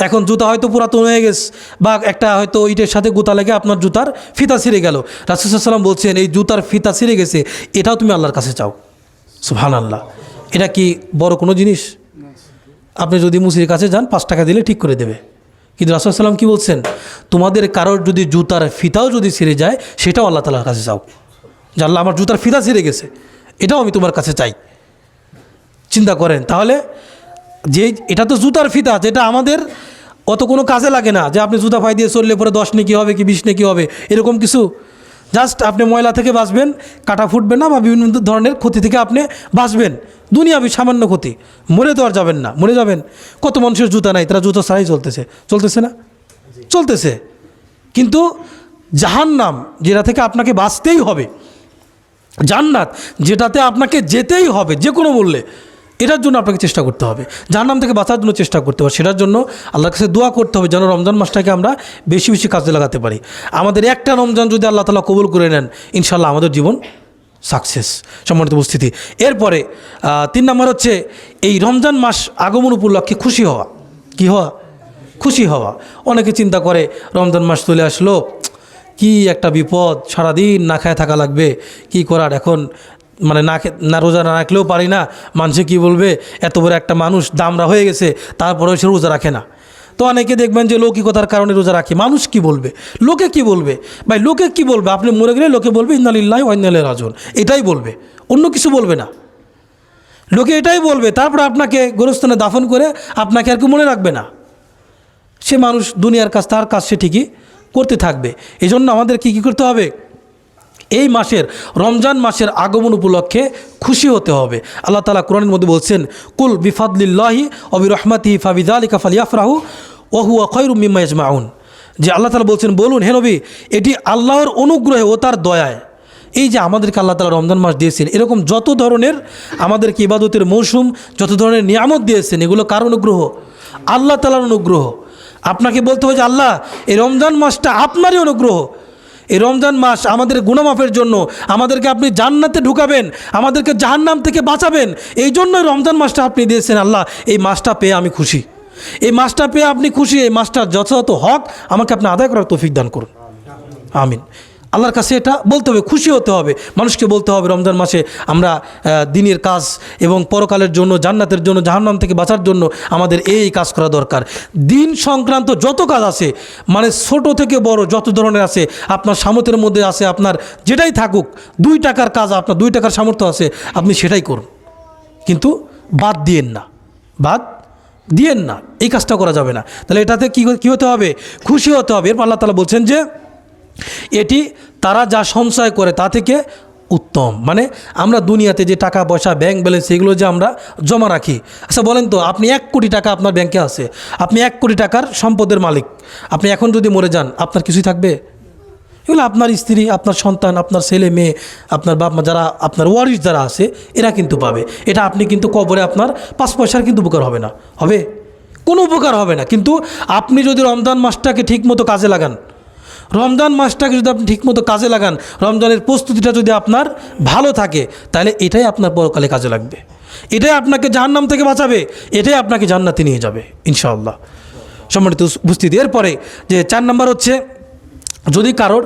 এখন জুতা হয়তো পুরাতন হয়ে গেছে বা একটা হয়তো ইটের সাথে গোতা লেগে আপনার জুতার ফিতা ছিঁড়ে গেল, রাসূল সাল্লাল্লাহু আলাইহি ওয়াসাল্লাম বলছেন এই জুতার ফিতা ছিঁড়ে গেছে, এটাও তুমি আল্লাহর কাছে চাও। সুবহানাল্লাহ। এটা কি বড় কোনো জিনিস? আপনি যদি মুসির কাছে যান 5 টাকা দিলে ঠিক করে দেবে, কিন্তু রাসূল সাল্লাল্লাহু আলাইহি ওয়াসাল্লাম কী বলছেন? তোমাদের কারোর যদি জুতার ফিতাও যদি ছিঁড়ে যায় সেটাও আল্লাহ তাআলার কাছে চাও, যে আল্লাহ আমার জুতার ফিতা ছিঁড়ে গেছে, এটাও আমি তোমার কাছে চাই। চিন্তা করেন তাহলে যে এটা তো জুতার ফিতা, যেটা আমাদের অত কোনো কাজে লাগে না, যে আপনি জুতা পাই দিয়ে চললে পরে 10 নেকি হবে কি 20 নেকি হবে, এরকম কিছু। জাস্ট আপনি ময়লা থেকে বাঁচবেন, কাটা ফুটবে না, বা বিভিন্ন ধরনের ক্ষতি থেকে আপনি বাঁচবেন। দুনিয়াবি সামান্য ক্ষতি, মরে তো আর যাবেন না। মরে যাবেন, কত মানুষের জুতা নাই, তারা জুতা ছাড়াই চলতেছে না, চলতেছে। কিন্তু জাহান্নাম, যেটা থেকে আপনাকে বাঁচতেই হবে, জান্নাত যেটাতে আপনাকে যেতেই হবে যে কোনো মূল্যে, এটার জন্য আপনাকে চেষ্টা করতে হবে, জাহান্নাম থেকে বাঁচার জন্য চেষ্টা করতে হবে। সেটার জন্য আল্লাহর কাছে দোয়া করতে হবে যেন রমজান মাসটাকে আমরা বেশি বেশি কাজে লাগাতে পারি। আমাদের একটা রমজান যদি আল্লাহ তাআলা কবুল করে নেন, ইনশাআল্লাহ আমাদের জীবন সাকসেস। সম্মানিত উপস্থিতি, এরপরে 3 নম্বর হচ্ছে এই রমজান মাস আগমন উপলক্ষে খুশি হওয়া। কি হওয়া? খুশি হওয়া। অনেকে চিন্তা করে রমজান মাস চলে আসলো, কি একটা বিপদ, সারাদিন না খায় থাকা লাগবে, কি করার এখন, মানে না রোজা না রাখলেও পারি না, মানুষে কি বলবে, এত বড় একটা মানুষ দামরা হয়ে গেছে তারপরেও সে রোজা রাখে না। তো অনেকে দেখবেন যে লৌকিকতার কারণে রোজা রাখে, মানুষ কি বলবে, লোকে কি বলবে। ভাই লোকে কি বলবে, আপনি মরে গেলে লোকে বলবে ইন্না লিল্লাহি ওয়া ইন্না ইলাইহি রাজিউন, এটাই বলবে, অন্য কিছু বলবে না। লোকে এটাই বলবে, তারপরে আপনাকে গোরস্থানে দাফন করে আপনাকে আর কেউ মনে রাখবে না। সে মানুষ দুনিয়ার কাজ, তার কাজ সে ঠিকই করতে থাকবে। এই জন্য আমাদের কী করতে হবে, এই মাসের রমজান মাসের আগমন উপলক্ষে খুশি হতে হবে। আল্লাহ তাআলা কোরআনের মধ্যে বলছেন, কুল বিফাদলিল্লাহি ওয়া বিরহমাতিহি ফাবিযালিকা ফালইফরাহু ওয়া হুয়া খায়রুম মিম্মা ইয়াজমাউন। যে আল্লাহ তাআলা বলছেন, বলুন হে নবী, এটি আল্লাহর অনুগ্রহে ও তার দয়ায়। এই যে আমাদেরকে আল্লাহ তাআলা রমজান মাস দিয়েছেন, এরকম যত ধরনের আমাদেরকে ইবাদতের মৌসুম, যত ধরনের নিয়ামত দিয়েছেন, এগুলো কার অনুগ্রহ? আল্লাহ তাআলার অনুগ্রহ। আপনাকে বলতে হবে যে আল্লাহ, এই রমজান মাসটা আপনারই অনুগ্রহ। এই রমজান মাস আমাদের গুনাহ মাফের জন্য, আমাদেরকে আপনি জান্নাতে ঢুকাবেন, আমাদেরকে জাহান্নাম থেকে বাঁচাবেন, এই জন্যই রমজান মাসটা আপনি দিয়েছেন। আল্লাহ, এই মাসটা পেয়ে আমি খুশি, এই মাসটা পেয়ে আপনি খুশি, এই মাসটার যথাযথ হক আমাকে আপনি আদায় করার তৌফিক দান করুন, আমিন। আল্লাহর কাছে এটা বলতে হবে, খুশি হতে হবে, মানুষকে বলতে হবে রমজান মাসে আমরা দিনের কাজ এবং পরকালের জন্য, জান্নাতের জন্য, জাহান্নাম থেকে বাঁচার জন্য আমাদের এই কাজ করা দরকার। দিন সংক্রান্ত যত কাজ আছে, মানে ছোট থেকে বড় যত ধরনের আছে, আপনার সামর্থ্যের মধ্যে আছে, আপনার যেটাই থাকুক, 2 টাকার কাজ, আপনার 2 টাকার সামর্থ্য আছে, আপনি সেটাই করুন, কিন্তু বাদ দিয়েন না, বাদ দিয়েন না, এই কাজটা করা যাবে না। তাহলে এটাতে কী হতে হবে? খুশি হতে হবে। এরপর আল্লাহ তাআলা বলছেন যে এটি তারা যা সঞ্চয় করে তা থেকে উত্তম। মানে আমরা দুনিয়াতে যে টাকা পয়সা, ব্যাংক ব্যালেন্স, এগুলো যে আমরা জমা রাখি, আচ্ছা বলেন তো, আপনি 1 কোটি টাকা আপনার ব্যাংকে আছে, আপনি 1 কোটি টাকার সম্পদের মালিক, আপনি এখন যদি মরে যান আপনার কিছুই থাকবে? এগুলো আপনার স্ত্রী, আপনার সন্তান, আপনার ছেলে মেয়ে, আপনার বাপ মা, যারা আপনার ওয়ারিস যারা আছে, এরা কিন্তু পাবে। এটা আপনি কিন্তু কবরে আপনার 5 পয়সার কিন্তু উপকার হবে না, হবে কোনো উপকার হবে না। কিন্তু আপনি যদি রমজান মাসটাকে ঠিকমতো কাজে লাগান, রমজান মাসটাকে যদি আপনি ঠিকমতো কাজে লাগান, রমজানের প্রস্তুতিটা যদি আপনার ভালো থাকে, তাহলে এটাই আপনার পরকালে কাজে লাগবে, এটাই আপনাকে জাহান্নাম থেকে বাঁচাবে, এটাই আপনাকে জান্নাতে নিয়ে যাবে ইনশাআল্লাহ। সম্মানিত উপস্থিতি, এরপরে যে 4 নম্বর হচ্ছে, যদি কারোর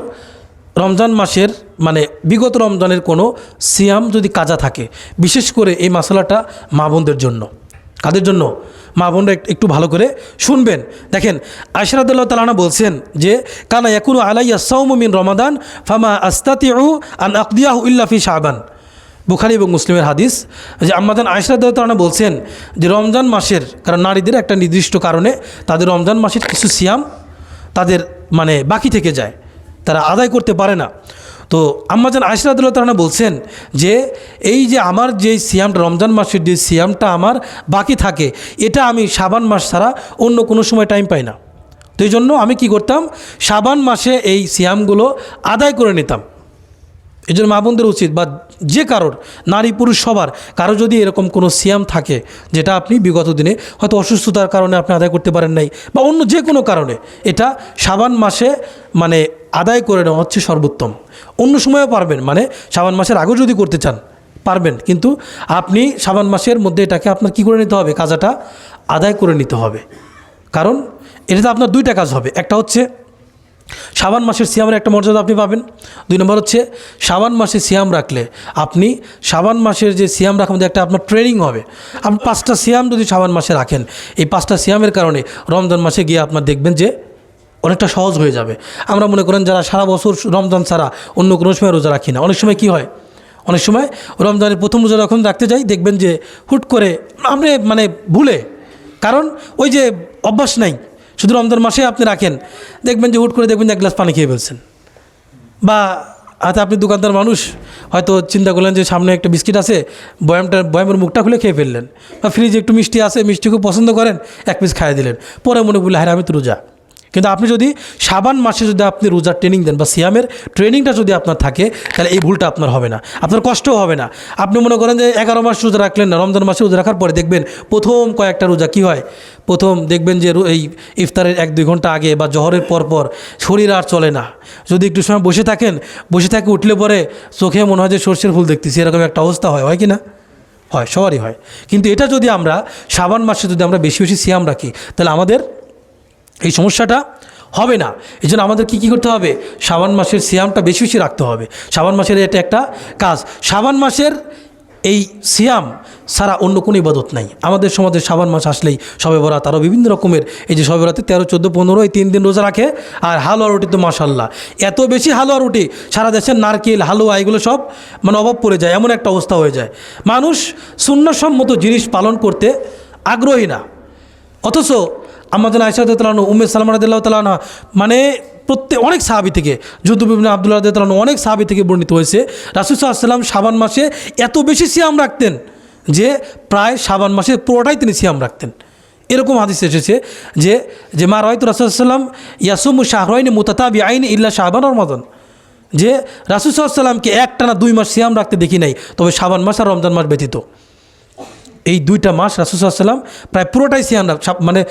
রমজান মাসের মানে বিগত রমজানের কোনো সিয়াম যদি কাজা থাকে, বিশেষ করে এই মশলাটা মা বোনদের জন্য। কাদের জন্য? মা বোনরা একটু ভালো করে শুনবেন। দেখেন, আয়েশা রাদিয়াল্লাহু তাআলা আনহা বলছেন যে কানা ইয়াকুনু আলাইয়া সাওমু মিন রমাদান ফামা আস্তাতিউ আন আকদিয়াহু ইল্লা ফি শাবান। বুখারী এবং মুসলিমের হাদিস, যে আম্মাজান আয়েশা রাদিয়াল্লাহু তাআলা বলছেন যে রমজান মাসের, কারণ নারীদের একটা নির্দিষ্ট কারণে তাদের রমজান মাসের কিছু সিয়াম তাদের মানে বাকি থেকে যায়, তারা আদায় করতে পারে না। তো আম্মাজান আয়েশা রাদিয়াল্লাহু তাআলা বলছেন যে এই যে আমার যে সিয়ামটা, রমজান মাসের যে সিয়ামটা আমার বাকি থাকে, এটা আমি শাবান মাস ছাড়া অন্য কোনো সময় টাইম পাই না। তো এই জন্য আমি কী করতাম, শাবান মাসে এই সিয়ামগুলো আদায় করে নিতাম। এই জন্য মা বোনদের উচিত, বা যে কারোর, নারী পুরুষ সবার, কারো যদি এরকম কোনো সিয়াম থাকে যেটা আপনি বিগত দিনে হয়তো অসুস্থতার কারণে আপনি আদায় করতে পারেন নাই, বা অন্য যে কোনো কারণে, এটা শাবান মাসে মানে আদায় করে নেওয়া হচ্ছে সর্বোত্তম। অন্য সময়ও পারবেন, মানে শাবান মাসের আগেও যদি করতে চান পারবেন, কিন্তু আপনি শাবান মাসের মধ্যে এটাকে আপনার কী করে নিতে হবে, কাজাটা আদায় করে নিতে হবে। কারণ এটাতে আপনার 2টা কাজ হবে। একটা হচ্ছে শাবান মাসের সিয়ামের একটা মর্যাদা আপনি পাবেন। 2 নম্বর হচ্ছে শাবান মাসে সিয়াম রাখলে আপনি শাবান মাসের যে সিয়াম রাখার মধ্যে একটা আপনার ট্রেনিং হবে। আপনি 5টা সিয়াম যদি শাবান মাসে রাখেন, এই 5টা সিয়ামের কারণে রমজান মাসে গিয়ে আপনার দেখবেন যে অনেকটা সহজ হয়ে যাবে। আমরা মনে করেন যারা সারা বছর রমজান ছাড়া অন্য কোনো সময় রোজা রাখি না, অনেক সময় কি হয়, অনেক সময় রমজানের প্রথম রোজা যখন রাখতে যাই, দেখবেন যে হুট করে আমরা মানে ভুলে কারণ ওই যে অভ্যাস নাই, শুধু রমজান মাসে আপনি রাখেন, দেখবেন যে হুট করে দেখবেন যে এক গ্লাস পানি খেয়ে ফেলছেন, বা হয়তো আপনি দোকানদার মানুষ, হয়তো চিন্তা করলেন যে সামনে একটা বিস্কিট আছে, বয়ামের মুখটা খুলে খেয়ে ফেললেন, বা ফ্রিজে একটু মিষ্টি আছে, মিষ্টি খুব পছন্দ করেন, এক পিস খাইয়ে দিলেন, পরে মনে করলেন হ্যাঁ আমি তো রোজা। কিন্তু আপনি যদি শাবান মাসে যদি আপনি রোজার ট্রেনিং দেন বা সিয়ামের ট্রেনিংটা যদি আপনার থাকে, তাহলে এই ভুলটা আপনার হবে না, আপনার কষ্টও হবে না। আপনি মনে করেন যে 11 মাস রোজা রাখলেন না, রমজান মাসে রোজা রাখার পরে দেখবেন প্রথম কয়েকটা রোজা কী হয়, প্রথম দেখবেন যে এই ইফতারের 1-2 ঘন্টা আগে বা জহরের পর শরীর আর চলে না। যদি একটু সময় বসে থাকেন, বসে থাকে উঠলে পরে চোখে মনে হয় যে সর্ষের ফুল দেখতেছি, এরকম একটা অবস্থা হয় কি না? হয়, সবারই হয়। কিন্তু এটা যদি আমরা শাবান মাসে যদি আমরা বেশি বেশি সিয়াম রাখি, তাহলে আমাদের এই সমস্যাটা হবে না। এই জন্য আমাদের কী করতে হবে, শাবান মাসের সিয়ামটা বেশি বেশি রাখতে হবে। শাবান মাসের এটা একটা কাজ। শাবান মাসের এই সিয়াম ছাড়া অন্য কোনো ইবাদত নাই। আমাদের সমাজে শাবান মাস আসলেই শবে বরাত, আরও বিভিন্ন রকমের এই যে শবে বরাতে 13, 14, 15 এই 3 দিন রোজা রাখে। আর হালুয়া রুটি তো মাশাল্লাহ এত বেশি হালুয়া রুটি, সারা দেশের নারকেল হালুয়া এগুলো সব মানে অভাব পড়ে যায়, এমন একটা অবস্থা হয়ে যায়। মানুষ সুন্নাহসম্মত জিনিস পালন করতে আগ্রহী না। অথচ আমাদের আয়েশা রাদিয়াল্লাহু আনহা, উম্মে সালামা রাদিয়াল্লাহু তাআলা আনহা, মানে অনেক সাহাবী থেকে, জুদুব ইবনে আব্দুল্লাহ রাদিয়াল্লাহু আনহু, অনেক সাহাবী থেকে বর্ণিত হয়েছে রাসূল সাল্লাল্লাহু আলাইহি ওয়াসাল্লাম শাবান মাসে এত বেশি সিয়াম রাখতেন যে প্রায় শাবান মাসে পুরোটাই তিনি সিয়াম রাখতেন। এরকম হাদিস এসেছে যে মা রাআইতু রাসূলুল্লাহ সাল্লাল্লাহু আলাইহি ওয়াসাল্লাম ইয়াসুমু শাহরাইনি মুতাতাবিআইনি ইল্লা শাবান ওয়া রমাদান, যে রাসূল সাল্লাল্লাহু আলাইহি ওয়াসাল্লামকে একটানা 2 মাস সিয়াম রাখতে দেখি নাই, তবে শাবান মাস আর রমজান মাস ব্যতীত এই 2টা মাস রাসূল সাল্লাল্লাহু আলাইহি ওয়াসাল্লাম প্রায় পুরোটাই সিয়াম মানে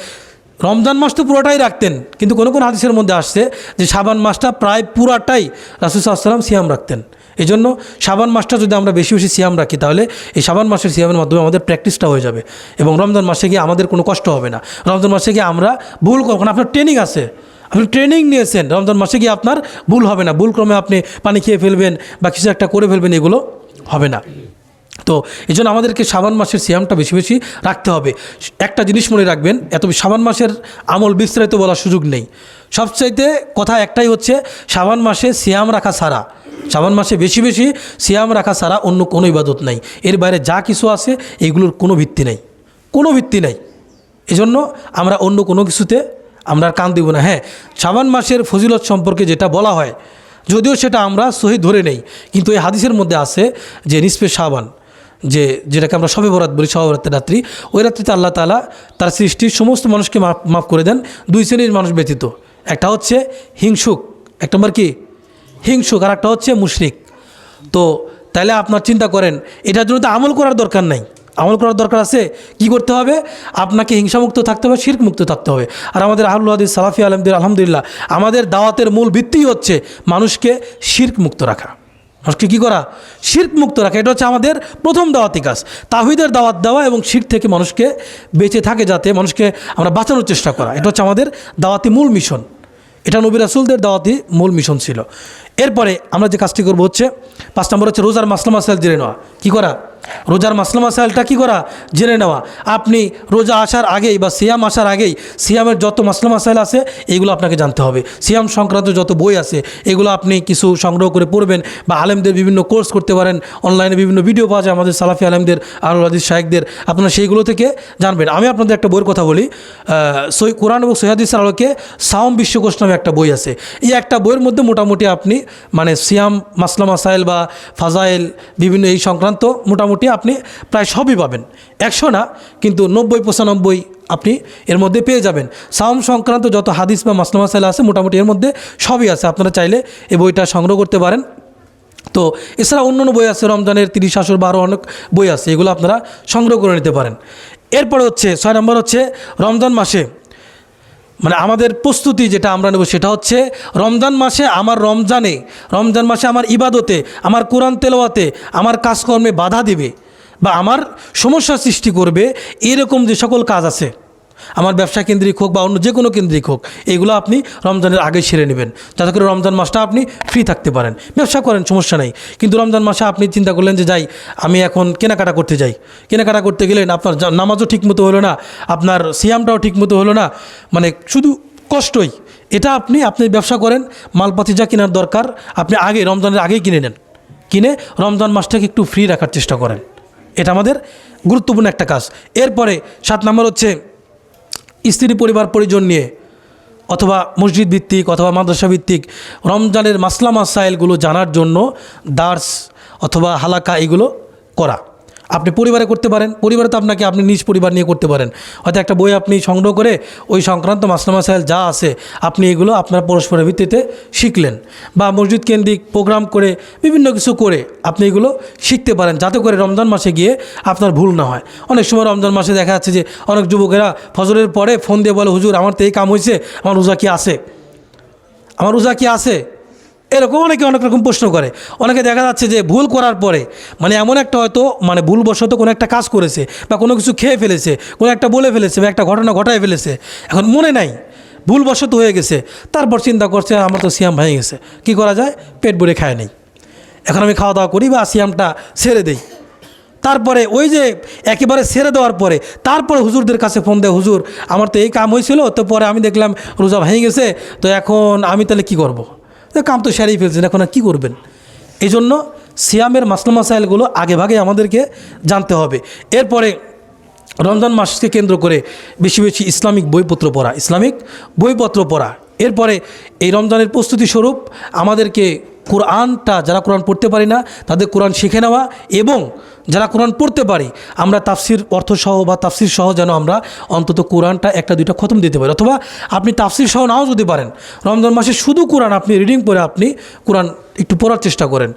রমজান মাস তো পুরোটাই রাখতেন, কিন্তু কোনো কোনো হাদিসের মধ্যে আসছে যে শাবান মাসটা প্রায় পুরাটাই রাসূল সাল্লাল্লাহু আলাইহি ওয়াসাল্লাম সিয়াম রাখতেন। এই জন্য শাবান মাসটা যদি আমরা বেশি বেশি সিয়াম রাখি, তাহলে এই শাবান মাসের সিয়ামের মাধ্যমে আমাদের প্র্যাকটিসটা হয়ে যাবে এবং রমজান মাসে গিয়ে আমাদের কোনো কষ্ট হবে না। রমজান মাসে গিয়ে আমরা ভুল করব না, আপনার ট্রেনিং আছে, আপনি ট্রেনিং নিয়েছেন, রমজান মাসে গিয়ে আপনার ভুল হবে না, ভুল ক্রমে আপনি পানি খেয়ে ফেলবেন বা কিছু একটা করে ফেলবেন, এগুলো হবে না। তো এই জন্য আমাদেরকে শাবান মাসের সিয়ামটা বেশি বেশি রাখতে হবে। একটা জিনিস মনে রাখবেন, এত শাবান মাসের আমল বিস্তারিত বলার সুযোগ নেই। সবচাইতে কথা একটাই হচ্ছে, শাবান মাসে সিয়াম রাখা ছাড়া, শাবান মাসে বেশি বেশি সিয়াম রাখা ছাড়া অন্য কোনো ইবাদত নাই। এর বাইরে যা কিছু আছে এগুলোর কোনো ভিত্তি নেই, কোনো ভিত্তি নেই। এজন্য আমরা অন্য কোনো কিছুতে আমরা কান দিব না। হ্যাঁ, শাবান মাসের ফজিলত সম্পর্কে যেটা বলা হয়, যদিও সেটা আমরা সহি ধরে নেই, কিন্তু এই হাদিসের মধ্যে আছে যে নিসফে শাবান, যেটাকে আমরা শবে বরাত বলি, শবে বরাতের রাত্রি, ওই রাত্রিতে আল্লাহ তাআলা তার সৃষ্টির সমস্ত মানুষকে মাফ করে দেন 2 শ্রেণীর মানুষ ব্যতীত। একটা হচ্ছে হিংসুক, এক নম্বর কি হিংসুক, আর একটা হচ্ছে মুশরিক। তো তাহলে আপনার চিন্তা করেন, এটার জন্য তো আমল করার দরকার নাই। আমল করার দরকার আছে, কি করতে হবে? আপনাকে হিংসামুক্ত থাকতে হবে, শিরক মুক্ত থাকতে হবে। আর আমাদের আহলুল হাদিস সালাফি আলেমদের আলহামদুলিল্লাহ আমাদের দাওয়াতের মূল ভিত্তি হচ্ছে মানুষকে শিরক মুক্ত রাখা, মানুষকে কী করা? শিরক মুক্ত রাখা। এটা হচ্ছে আমাদের প্রথম দাওয়াতি কাজ, তাওহীদের দাওয়াত দেওয়া এবং শিরক থেকে মানুষকে বেঁচে থাকে, যাতে মানুষকে আমরা বাঁচানোর চেষ্টা করা। এটা হচ্ছে আমাদের দাওয়াতি মূল মিশন, এটা নবী রাসূলদের দাওয়াতি মূল মিশন ছিল। এরপরে আমরা যে কাজটি করবো হচ্ছে 5 নম্বর হচ্ছে রোজার মাসলা মাসাইল জেনে নেওয়া। কী করা? রোজার মাসলা মাসাইলটা কী করা? জেনে নেওয়া। আপনি রোজা আসার আগেই বা সিয়াম আসার আগেই সিয়ামের যত মাসলা মাসাইল আছে এইগুলো আপনাকে জানতে হবে। সিয়াম সংক্রান্ত যত বই আছে এগুলো আপনি কিছু সংগ্রহ করে পড়বেন, বা আলেমদের বিভিন্ন কোর্স করতে পারেন, অনলাইনে বিভিন্ন ভিডিও পাওয়া যায় আমাদের সালাফি আলেমদের, আহলুল হাদিস শায়েখদের, আপনারা সেইগুলো থেকে জানবেন। আমি আপনাদের একটা বইয়ের কথা বলি, কোরআন এবং সহিহ হাদিসের আলোকে সাওম বিশ্বকোষ নামে একটা বই আছে। এই একটা বইয়ের মধ্যে মোটামুটি আপনি মানে সিয়াম মাসলা মাসাইল বা ফাজাইল বিভিন্ন এই সংক্রান্ত মোটামুটি আপনি প্রায় সবই পাবেন। 100 না, কিন্তু 90-95 আপনি এর মধ্যে পেয়ে যাবেন। সাওম সংক্রান্ত যত হাদিস বা মাসলা মাসাইল আছে মোটামুটি এর মধ্যে সবই আছে। আপনারা চাইলে এই বইটা সংগ্রহ করতে পারেন। তো এছাড়া অন্যান্য বই আছে, রমজানের 30 আসর বা আরও অনেক বই আছে, এগুলো আপনারা সংগ্রহ করে নিতে পারেন। এরপরে হচ্ছে 6 নম্বর হচ্ছে রমজান মাসে মানে আমাদের প্রস্তুতি যেটা আমরা নেব সেটা হচ্ছে রমজান মাসে রমজান মাসে আমার ইবাদতে, আমার কোরআন তেলাওয়াতে, আমার কাজকর্মে বাধা দিবে বা আমার সমস্যা সৃষ্টি করবে এরকম যে সকল কাজ আছে, আমার ব্যবসা কেন্দ্রিক হোক বা অন্য যে কোনো কেন্দ্রিক হোক, এইগুলো আপনি রমজানের আগে সেরে নেবেন, যাতে করে রমজান মাসটা আপনি ফ্রি থাকতে পারেন। ব্যবসা করেন সমস্যা নেই, কিন্তু রমজান মাসে আপনি চিন্তা করলেন যে যাই আমি এখন কেনাকাটা করতে যাই, কেনাকাটা করতে গেলেন আপনার নামাজও ঠিকমতো হলো না, আপনার সিয়ামটাও ঠিকমতো হলো না, মানে শুধু কষ্টই। এটা আপনি ব্যবসা করেন, মালপাতি যা কেনার দরকার আপনি আগে রমজানের আগেই কিনে নেন, কিনে রমজান মাসটাকে একটু ফ্রি রাখার চেষ্টা করেন। এটা আমাদের গুরুত্বপূর্ণ একটা কাজ। এরপরে 7 নম্বর হচ্ছে স্ত্রী পরিবার পরিজন নিয়ে অথবা মসজিদ ভিত্তিক অথবা মাদ্রাসা ভিত্তিক রমজানের মাসলা মাসাইলগুলো জানার জন্য দার্স অথবা হালাকা এগুলো করা আপনি পরিবারে করতে পারেন। পরিবারে তো আপনাকে আপনি নিজ পরিবার নিয়ে করতে পারেন, হয়তো একটা বই আপনি সংগ্রহ করে ওই সংক্রান্ত মাসলা মাসাইল যা আছে আপনি এগুলো আপনার পরস্পরের ভিত্তিতে শিখলেন, বা মসজিদ কেন্দ্রিক প্রোগ্রাম করে বিভিন্ন কিছু করে আপনি এগুলো শিখতে পারেন, যাতে করে রমজান মাসে গিয়ে আপনার ভুল না হয়। অনেক সময় রমজান মাসে দেখা যাচ্ছে যে অনেক যুবকেরা ফজরের পরে ফোন দিয়ে বলে, হুজুর আমার তো এই কাম হয়েছে, আমার রোজা কি আছে, আমার রোজা কি আছে, এরকম অনেকে অনেক রকম প্রশ্ন করে। অনেকে দেখা যাচ্ছে যে ভুল করার পরে মানে এমন একটা হয়তো মানে ভুলবশত কোনো একটা কাজ করেছে বা কোনো কিছু খেয়ে ফেলেছে, কোনো একটা বলে ফেলেছে বা একটা ঘটনা ঘটায় ফেলেছে, এখন মনে নাই, ভুলবশত হয়ে গেছে, তারপর চিন্তা করছে আমার তো সিয়াম ভেঙে গেছে, কী করা যায়, পেট ভরে খায় নেই, এখন আমি খাওয়া দাওয়া করি বা সিয়ামটা ছেড়ে দেই। তারপরে ওই যে একেবারে ছেড়ে দেওয়ার পরে তারপরে হুজুরদের কাছে ফোন দেয়, হুজুর আমার তো এই কাম হয়েছিল, তো পরে আমি দেখলাম রোজা ভেঙে গেছে, তো এখন আমি তাহলে কী করবো, কাম তো সেরেই ফেলছেন, এখন আর কী করবেন। এই জন্য সিয়ামের মাসলা মাসাইলগুলো আগে ভাগে আমাদেরকে জানতে হবে। এরপরে রমজান মাসকে কেন্দ্র করে বেশি বেশি ইসলামিক বইপত্র পড়া, ইসলামিক বইপত্র পড়া। এরপরে এই রমজানের প্রস্তুতি স্বরূপ আমাদেরকে কোরআনটা, যারা কোরআন পড়তে পারি না তাদের কোরআন শিখে নেওয়া, এবং যারা কোরআন পড়তে পারি আমরা তাফসির অর্থসহ বা তাফসির সহ যেন আমরা অন্তত কোরআনটা একটা দুইটা খতম দিতে পারি, অথবা আপনি তাফসির সহ নাও যদি পারেন রমজান মাসে শুধু কোরআন আপনি রিডিং করে আপনি কোরআন একটু পড়ার চেষ্টা করেন।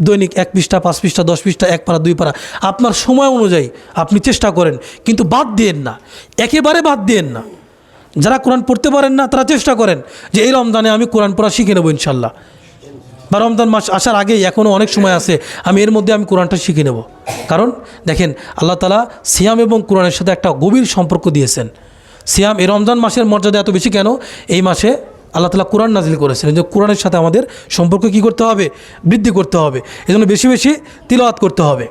দৈনিক 1 পৃষ্ঠা 5 পৃষ্ঠা 10 পৃষ্ঠা 1 পারা 2 পারা আপনার সময় অনুযায়ী আপনি চেষ্টা করেন, কিন্তু বাদ দিয়েন না, একেবারে বাদ দিয়েন না। যারা কোরআন পড়তে পারেন না তারা চেষ্টা করেন যে এই রমজানে আমি কোরআন পড়া শিখে নেবো ইনশাল্লাহ, বা রমজান মাস আসার আগেই এখনও অনেক সময় আছে, আমি এর মধ্যে আমি কোরআনটা শিখে নেব। কারণ দেখেন আল্লাহ তাআলা সিয়াম এবং কোরআনের সাথে একটা গভীর সম্পর্ক দিয়েছেন। সিয়াম এই রমজান মাসের মর্যাদা এত বেশি কেন, এই মাসে আল্লাহ তাআলা কোরআন নাজিল করেছেন, যে কোরআনের সাথে আমাদের সম্পর্ক কী করতে হবে, বৃদ্ধি করতে হবে, এজন্য বেশি বেশি তিলাওয়াত করতে হবে।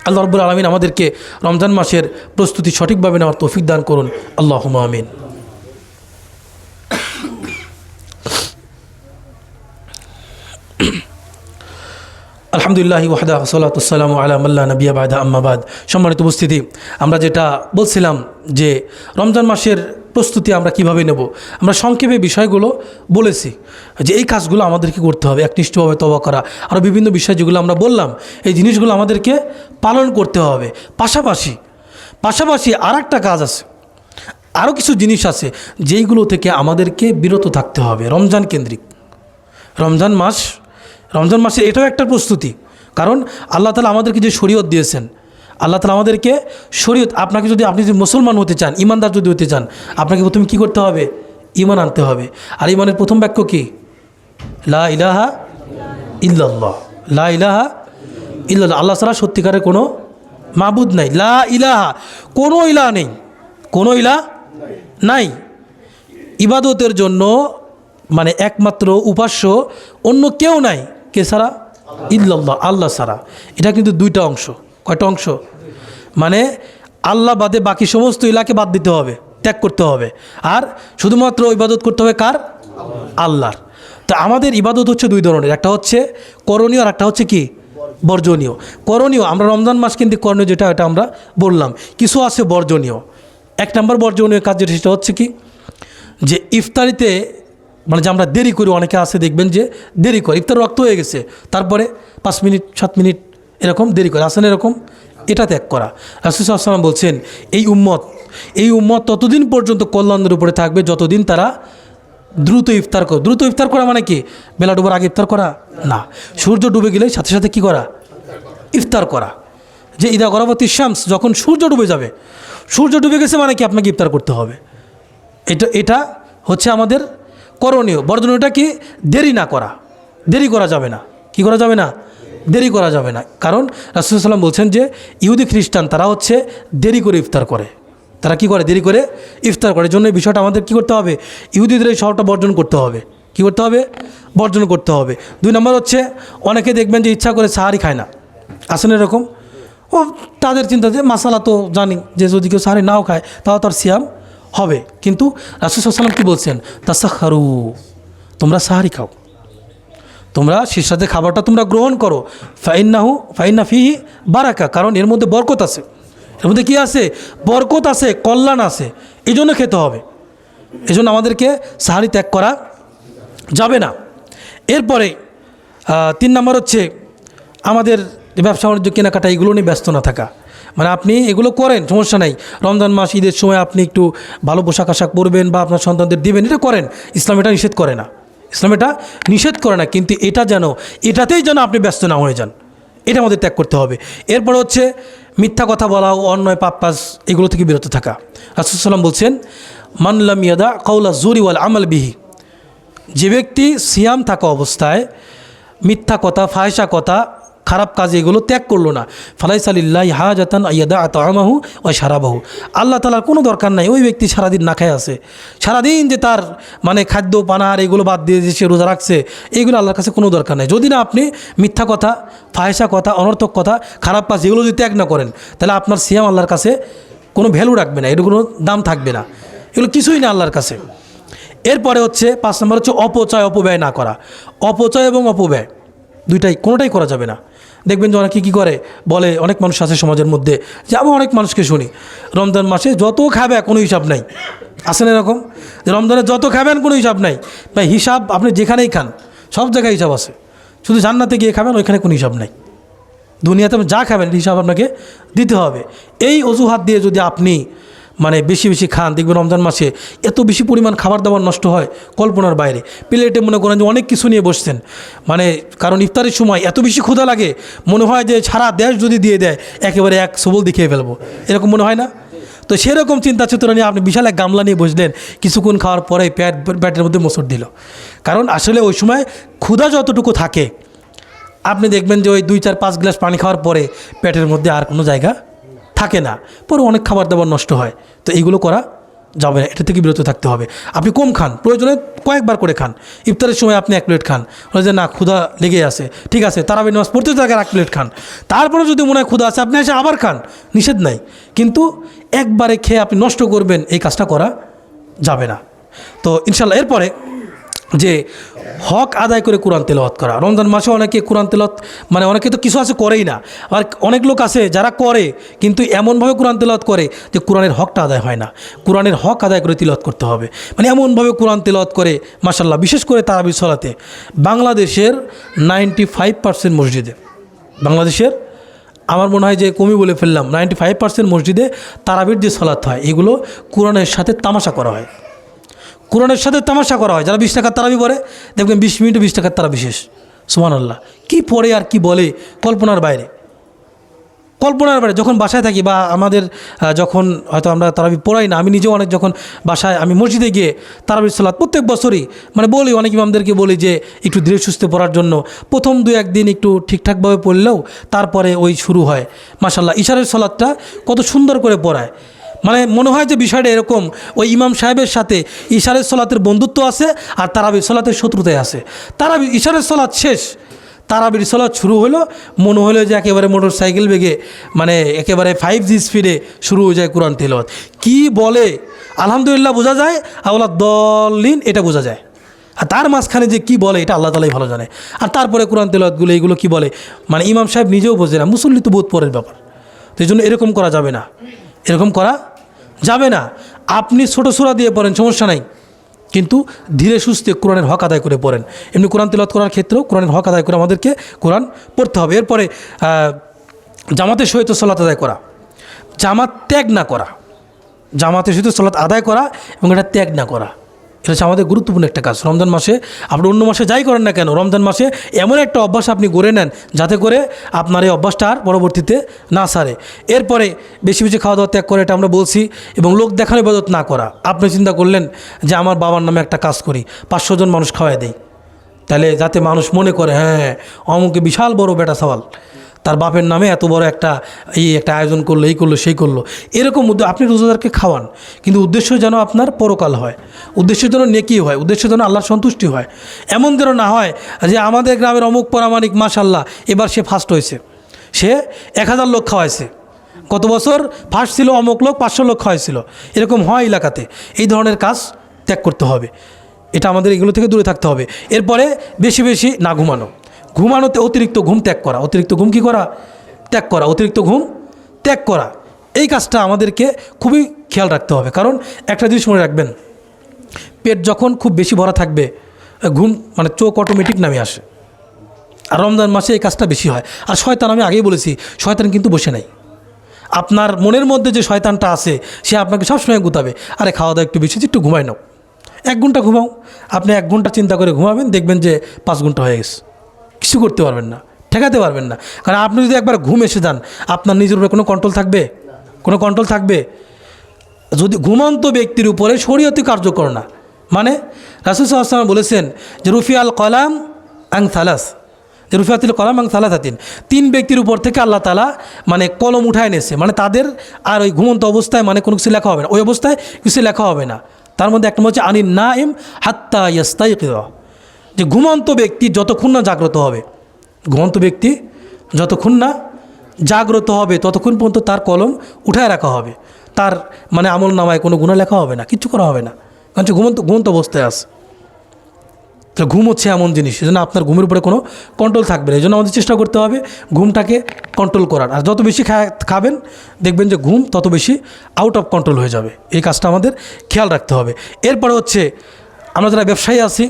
আল্লাহ রাব্বুল আলামিন আমাদেরকে রমজান মাসের প্রস্তুতি সঠিকভাবে নেওয়ার তৌফিক দান করুন, আল্লাহুম্মা আমিন। আলহামদুলিল্লাহ ওয়াহদা ওয়াসসালাতু ওয়াসসালামু আলা মান লা নাবিয়্যা বা'দা, আম্মা বা'দ। সম্মানিত উপস্থিতি, আমরা যেটা বলছিলাম যে রমজান মাসের প্রস্তুতি আমরা কিভাবে নেব, আমরা সংক্ষেপে বিষয়গুলো বলেছি যে এই কাজগুলো আমাদেরকে করতে হবে, একনিষ্ঠভাবে তওবা করা, আরও বিভিন্ন বিষয় যেগুলো আমরা বললাম এই জিনিসগুলো আমাদেরকে পালন করতে হবে। পাশাপাশি আর একটা কাজ আছে, আরও কিছু জিনিস আছে যেইগুলো থেকে আমাদেরকে বিরত থাকতে হবে রমজান কেন্দ্রিক। রমজান মাসে এটাও একটা প্রস্তুতি, কারণ আল্লাহ তাআলা আমাদেরকে যে শরীয়ত দিয়েছেন, আল্লাহ তাআলা আমাদেরকে শরীয়ত, আপনি যদি মুসলমান হতে চান, ইমানদার যদি হতে চান, আপনাকে প্রথমে কী করতে হবে, ঈমান আনতে হবে। আর ঈমানের প্রথম বাক্য কি, লা ইলাহা ইল্লাল্লাহ, লা ইলাহা ইল্লাল্লাহ, আল্লাহ ছাড়া সত্যিকারের কোনো মাবুদ নাই, লা ইলাহা, কোনো ইলাহ নেই, কোনো ইলাহ নাই। ইবাদতের জন্য মানে একমাত্র উপাস্য অন্য কেউ নাই, কে ছাড়া, ইল্লাল্লাহ, আল্লাহ ছাড়া। এটা কিন্তু দুইটা অংশ, কয়টা অংশ, মানে আল্লাহ বাদে বাকি সমস্ত ইলাহকে বাদ দিতে হবে, ত্যাগ করতে হবে, আর শুধুমাত্র ইবাদত করতে হবে কার, আল্লাহর। তো আমাদের ইবাদত হচ্ছে দুই ধরনের, একটা হচ্ছে করণীয় আর একটা হচ্ছে কি বর্জনীয়। করণীয় আমরা রমজান মাস কিন্তু করণীয় যেটা এটা আমরা বললাম, কিছু আছে বর্জনীয়। 1 নম্বর বর্জনীয় কাজ যেটা সেটা হচ্ছে কি, যে ইফতারিতে মানে যে আমরা দেরি করি, অনেকে আছে দেখবেন যে দেরি করে, ইফতার রক্ত হয়ে গেছে তারপরে 5 মিনিট 7 মিনিট এরকম দেরি করে, আসেন এরকম, এটা ত্যাগ করা। রাসূল সাল্লাল্লাহু আলাইহি ওয়াসাল্লাম বলছেন এই উম্মত ততদিন পর্যন্ত কল্যাণের উপরে থাকবে যতদিন তারা দ্রুত ইফতার করে। দ্রুত ইফতার করা মানে কি, বেলা ডুবার আগে ইফতার করা না, সূর্য ডুবে গেলে সাথে সাথে কি করা, ইফতার করা। যে ইদা গরাবাতিশ শামস, যখন সূর্য ডুবে যাবে, সূর্য ডুবে গেছে মানে কি আপনাকে ইফতার করতে হবে। এটা হচ্ছে আমাদের করণীয়। বর্জনীয়টা কি, দেরি না করা, দেরি করা যাবে না, কি করা যাবে না, দেরি করা যাবে না। কারণ রাসূল সাল্লাল্লাহু আলাইহি ওয়াসাল্লাম বলছেন যে ইহুদি খ্রিস্টান তারা হচ্ছে দেরি করে ইফতার করে, তারা কি করে, দেরি করে ইফতার করে। জন্য এই বিষয়টা আমাদের কি করতে হবে, ইহুদিদের এই স্বভাবটা বর্জন করতে হবে, কি করতে হবে, বর্জন করতে হবে। 2 নম্বর হচ্ছে অনেকে দেখবেন যে ইচ্ছা করে সাহারি খায় না, আসেন এরকম, ও তাদের চিন্তা যে মাসালা তো জানি যে যদি কেউ সাহারি নাও খায় তাও তার সিয়াম হবে। কিন্তু রাসূল সাল্লাল্লাহু আলাইহি ওয়াসাল্লাম কী বলছেন, তাসাখারু, তোমরা সাহারি খাও, তোমরা শীর্ষাতে খাবারটা তোমরা গ্রহণ করো, ফাইন্না ফিহি বারাকা, কারণ এর মধ্যে বরকত আছে। এর মধ্যে কী আছে? বরকত আছে, কল্যাণ আছে, এই জন্য খেতে হবে। এই জন্য আমাদেরকে সাহারি ত্যাগ করা যাবে না। এরপরে 3 নম্বর হচ্ছে আমাদের ব্যবসা বাণিজ্য কেনাকাটা এগুলো নিয়ে ব্যস্ত না থাকা। মানে আপনি এগুলো করেন, সমস্যা নাই, রমজান মাস ঈদের সময় আপনি একটু ভালো পোশাক আশাক পরবেন বা আপনার সন্তানদের দিবেন, এটা করেন, ইসলাম এটা নিষেধ করে না, ইসলাম এটা নিষেধ করে না, কিন্তু এটাতেই যেন আপনি ব্যস্ত না হয়ে যান, এটা আমাদের ত্যাগ করতে হবে। এরপর হচ্ছে মিথ্যা কথা বলা ও অন্যায় পাপ কাজ এগুলো থেকে বিরত থাকা। রাসূল সাল্লাল্লাহু আলাইহি ওয়াসাল্লাম বলছেন, মান লাম ইয়াদা কাওলা জুরি ওয়াল আমাল বিহি, যে ব্যক্তি সিয়াম থাকা অবস্থায় মিথ্যা কথা, ফাহিশা কথা, খারাপ কাজ এগুলো ত্যাগ করলো না, ফালাইসা লিল্লাহি হাজাতান আইয়াদা তাআমাহু ওয়া শারাবাহু, আল্লাহ তাআলার কোনো দরকার নাই ওই ব্যক্তি সারাদিন না খেয়ে আছে, সারাদিন যে তার মানে খাদ্য পানাহার এগুলো বাদ দিয়ে যে সে রোজা রাখছে, এগুলো আল্লাহর কাছে কোনো দরকার নাই। যদি না আপনি মিথ্যা কথা, ফাহিশা কথা, অনর্থক কথা, খারাপ কাজ এগুলো যদি ত্যাগ না করেন, তাহলে আপনার সিয়াম আল্লাহর কাছে কোনো ভ্যালু রাখবে না, এর কোনো দাম থাকবে না, এগুলো কিছুই না আল্লাহর কাছে। এরপরে হচ্ছে 5 নম্বর হচ্ছে অপচয় অপব্যয় না করা। অপচয় এবং অপব্যয় কোনোটাই করা যাবে না। দেখবেন যে অনেকে কী করে, বলে, অনেক মানুষ আছে সমাজের মধ্যে, যে আমি অনেক মানুষকে শুনি রমজান মাসে যত খাবে কোনো হিসাব নাই। আসেন এরকম যে রমজানে যত খাবেন কোনো হিসাব নাই, ভাই হিসাব আপনি যেখানেই খান সব জায়গায় হিসাব আছে, শুধু জান্নাতে গিয়ে খাবেন ওইখানে কোনো হিসাব নাই। দুনিয়াতে আপনি যা খাবেন হিসাব আপনাকে দিতে হবে। এই অজুহাত দিয়ে যদি আপনি মানে বেশি বেশি খান, দেখবেন রমজান মাসে এত বেশি পরিমাণ খাবার দাবার নষ্ট হয় কল্পনার বাইরে। প্লেটে মনে করেন যে অনেক কিছু নিয়ে বসছেন, মানে কারণ ইফতারের সময় এত বেশি ক্ষুধা লাগে, মনে হয় যে সারা দেশ যদি দিয়ে দেয় একেবারে এক সবল দেখিয়ে ফেলবো, এরকম মনে হয় না? তো সেরকম চিন্তা চেতনা নিয়ে আপনি বিশাল এক গামলা নিয়ে বসলেন, কিছুক্ষণ খাওয়ার পরে পেটের মধ্যে মোচড় দিল। কারণ আসলে ওই সময় ক্ষুধা যতটুকু থাকে আপনি দেখবেন যে ওই 2-4-5 গ্লাস পানি খাওয়ার পরে পেটের মধ্যে আর কোনো জায়গা থাকে না, পরে অনেক খাবার দাবার নষ্ট হয়। তো এইগুলো করা যাবে না, এটা থেকে বিরত থাকতে হবে। আপনি কম খান, প্রয়োজনে কয়েকবার করে খান। ইফতারের সময় আপনি 1 প্লেট খান, বলে যে না ক্ষুধা লেগে আছে, ঠিক আছে, তারাবি নামাজ পড়তে জায়গায় 1 প্লেট খান, তারপরে যদি মনে হয় ক্ষুধা আছে আপনি এসে আবার খান, নিষেধ নাই, কিন্তু একবারে খেয়ে আপনি নষ্ট করবেন এই কাজটা করা যাবে না। তো ইনশাল্লাহ এরপরে যে হক আদায় করে কোরআন তেলাওয়াত করা। রমজান মাসে অনেকে কোরআন তেলাওয়াত মানে অনেকে তো কিছু আছে করেই না, আর অনেক লোক আছে যারা করে কিন্তু এমনভাবে কোরআন তেলাওয়াত করে যে কোরআনের হকটা আদায় হয় না। কোরআনের হক আদায় করে তিলাওয়াত করতে হবে, মানে এমনভাবে কোরআন তেলাওয়াত করে মাশাআল্লাহ। বিশেষ করে তারাবির সলাতে বাংলাদেশের 95% মসজিদে, বাংলাদেশের আমার মনে হয় যে কমই বলে ফেললাম, 95% মসজিদে তারাবির যে সলাত হয় এগুলো কোরআনের সাথে তামাশা করা হয়, কোরআনের সাথে তামাশা করা হয়। যারা 20 টাকার তারাবি পড়ে দেখবেন 20 মিনিটে 20 টাকার তারাবি শেষ। সুবহানাল্লাহ, কি পড়ে আর কি বলে, কল্পনার বাইরে, কল্পনার বাইরে। যখন বাসায় থাকি বা আমাদের যখন হয়তো আমরা তারাবি পড়াই না, আমি নিজেও অনেক যখন বাসায় আমি মসজিদে গিয়ে তারাবির সালাত প্রত্যেক বছরই মানে বলি, অনেক ইমামদেরকে বলি যে একটু ধীরে সুস্থে পড়ার জন্য। প্রথম 2-1 দিন একটু ঠিকঠাকভাবে পড়লেও তারপরে ওই শুরু হয় মাশাআল্লাহ। ইশারের সালাতটা কত সুন্দর করে পড়ায়, মানে মনে হয় যে বিষয়টা এরকম, ওই ইমাম সাহেবের সাথে ইশারের সলাতের বন্ধুত্ব আছে আর তারাবির সলাতের শত্রুতায় আছে। ইশারের সলাত শেষ, তারাবির সলাত শুরু হলো, মনে হলো যে একেবারে মোটর সাইকেল বেগে মানে একেবারে 5G স্পিডে শুরু হয়ে যায় কোরআন তেলাওয়াত। কি বলে আলহামদুলিল্লাহ বোঝা যায়, আওলা দলিন এটা বোঝা যায়, আর তার মাঝখানে যে কি বলে এটা আল্লাহ তাআলাই ভালো জানে। আর তারপরে কোরআন তেলাওয়াতগুলো এগুলো কি বলে মানে ইমাম সাহেব নিজেও বোঝে না, মুসল্লি তো বোধ পরের ব্যাপার। তো এই জন্য এরকম করা যাবে না, এরকম করা যাবে না। আপনি ছোটো সূরা দিয়ে পড়েন সমস্যা নাই, কিন্তু ধীরে সুস্থে কোরআনের হক আদায় করে পড়েন। এমনি কোরআন তেলাওয়াত করার ক্ষেত্রেও কোরআনের হক আদায় করে আমাদেরকে কোরআন পড়তে হবে। এরপরে জামাতের সহিত সালাত আদায় করা, জামাত ত্যাগ না করা, জামাতের সহিত সালাত আদায় করা এবং এটা ত্যাগ না করা, এটা হচ্ছে আমাদের গুরুত্বপূর্ণ একটা কাজ। রমজান মাসে আপনি অন্য মাসে যাই করেন না কেন, রমজান মাসে এমন একটা অভ্যাস আপনি গড়ে নেন যাতে করে আপনার এই অভ্যাসটা আর পরবর্তীতে না সারে। এরপরে বেশি বেশি খাওয়া দাওয়া ত্যাগ করে, এটা আমরা বলছি, এবং লোক দেখানো ইবাদত না করা। আপনি চিন্তা করলেন যে আমার বাবার নামে একটা কাজ করি, 500 জন মানুষ খাওয়াই দেই, তাহলে যাতে মানুষ মনে করে হ্যাঁ অমুকে বিশাল বড় বেটা সওয়াল, তার বাপের নামে এত বড় একটা আয়োজন করলো, এই করলো সেই করলো, এরকম আপনি রোজাদারকে খাওয়ান, কিন্তু উদ্দেশ্য যেন আপনার পরকাল হয়, উদ্দেশ্য যেন নেকি হয়, উদ্দেশ্য যেন আল্লাহর সন্তুষ্টি হয়। এমন যেন না হয় যে আমাদের গ্রামের অমুক পরামানিক মাশাআল্লাহ এবার সে ফার্স্ট হয়েছে, সে 1000 লোক খাওয়াইছে, গত বছর ফার্স্ট ছিল অমুক লোক 500 লোক খাওয়াইছিল, এরকম হয় এলাকাতে। এই ধরনের কাজ ত্যাগ করতে হবে, এটা আমাদের এগুলো থেকে দূরে থাকতে হবে। এরপরে বেশি বেশি না ঘুমানো, ঘুমানোতে অতিরিক্ত ঘুম ত্যাগ করা, অতিরিক্ত ঘুম কী করা ত্যাগ করা, অতিরিক্ত ঘুম ত্যাগ করা। এই কাজটা আমাদেরকে খুবই খেয়াল রাখতে হবে। কারণ একটা জিনিস মনে রাখবেন, পেট যখন খুব বেশি ভরা থাকবে ঘুম মানে চোখ অটোমেটিক নামে আসে। আর রমজান মাসে এই কাজটা বেশি হয়। আর শয়তান, আমি আগেই বলেছি, শয়তান কিন্তু বসে নাই। আপনার মনের মধ্যে যে শয়তানটা আছে সে আপনাকে সবসময় গুতাবে, আরে খাওয়া দাওয়া একটু বেশি, একটু ঘুমাই নাও, 1 ঘন্টা ঘুমাও। আপনি 1 ঘন্টা চিন্তা করে ঘুমাবেন, দেখবেন যে 5 ঘন্টা হয়ে গেছে। কিছু করতে পারবেন না, ঠেকাতে পারবেন না। কারণ আপনি যদি একবার ঘুম এসে যান, আপনার নিজের উপরে কোনো কন্ট্রোল থাকবে? কোনো কন্ট্রোল থাকবে? যদি ঘুমন্ত ব্যক্তির উপরে শরীয়তি কার্যকর না, মানে রাসূল সাল্লাল্লাহু আলাইহি ওয়াসাল্লাম বলেছেন যে রুফিয়াল কলাম আং সালাস, যে রুফিয়াতিল কলাম আং সালাসাতিন, 3 ব্যক্তির উপর থেকে আল্লাহ তাআলা মানে কলম উঠায় নিয়েছে। মানে তাদের আর ওই ঘুমন্ত অবস্থায় মানে কোনো কিছু লেখা হবে না, ওই অবস্থায় কিছু লেখা হবে না। তার মধ্যে একটা হচ্ছে আনিন নাইম হাত্তা ইয়াস্তাইকিয, যে ঘুমন্ত ব্যক্তি যতক্ষণ না জাগ্রত হবে, ঘুমন্ত ব্যক্তি যতক্ষণ না জাগ্রত হবে ততক্ষণ পর্যন্ত তার কলম উঠায় রাখা হবে। তার মানে আমল নামায় কোনো গুনাহ লেখা হবে না, কিচ্ছু করা হবে না, কারণ ঘুমন্ত অবস্থায় আছে। তো ঘুম হচ্ছে এমন জিনিস, এই জন্য আপনার ঘুমের উপরে কোনো কন্ট্রোল থাকবে না। এই জন্য আমাদের চেষ্টা করতে হবে ঘুমটাকে কন্ট্রোল করার। আর যত বেশি খাবেন দেখবেন যে ঘুম তত বেশি আউট অফ কন্ট্রোল হয়ে যাবে। এই কাজটা আমাদের খেয়াল রাখতে হবে। এরপরে হচ্ছে আমরা যারা ব্যবসায়ী আছি,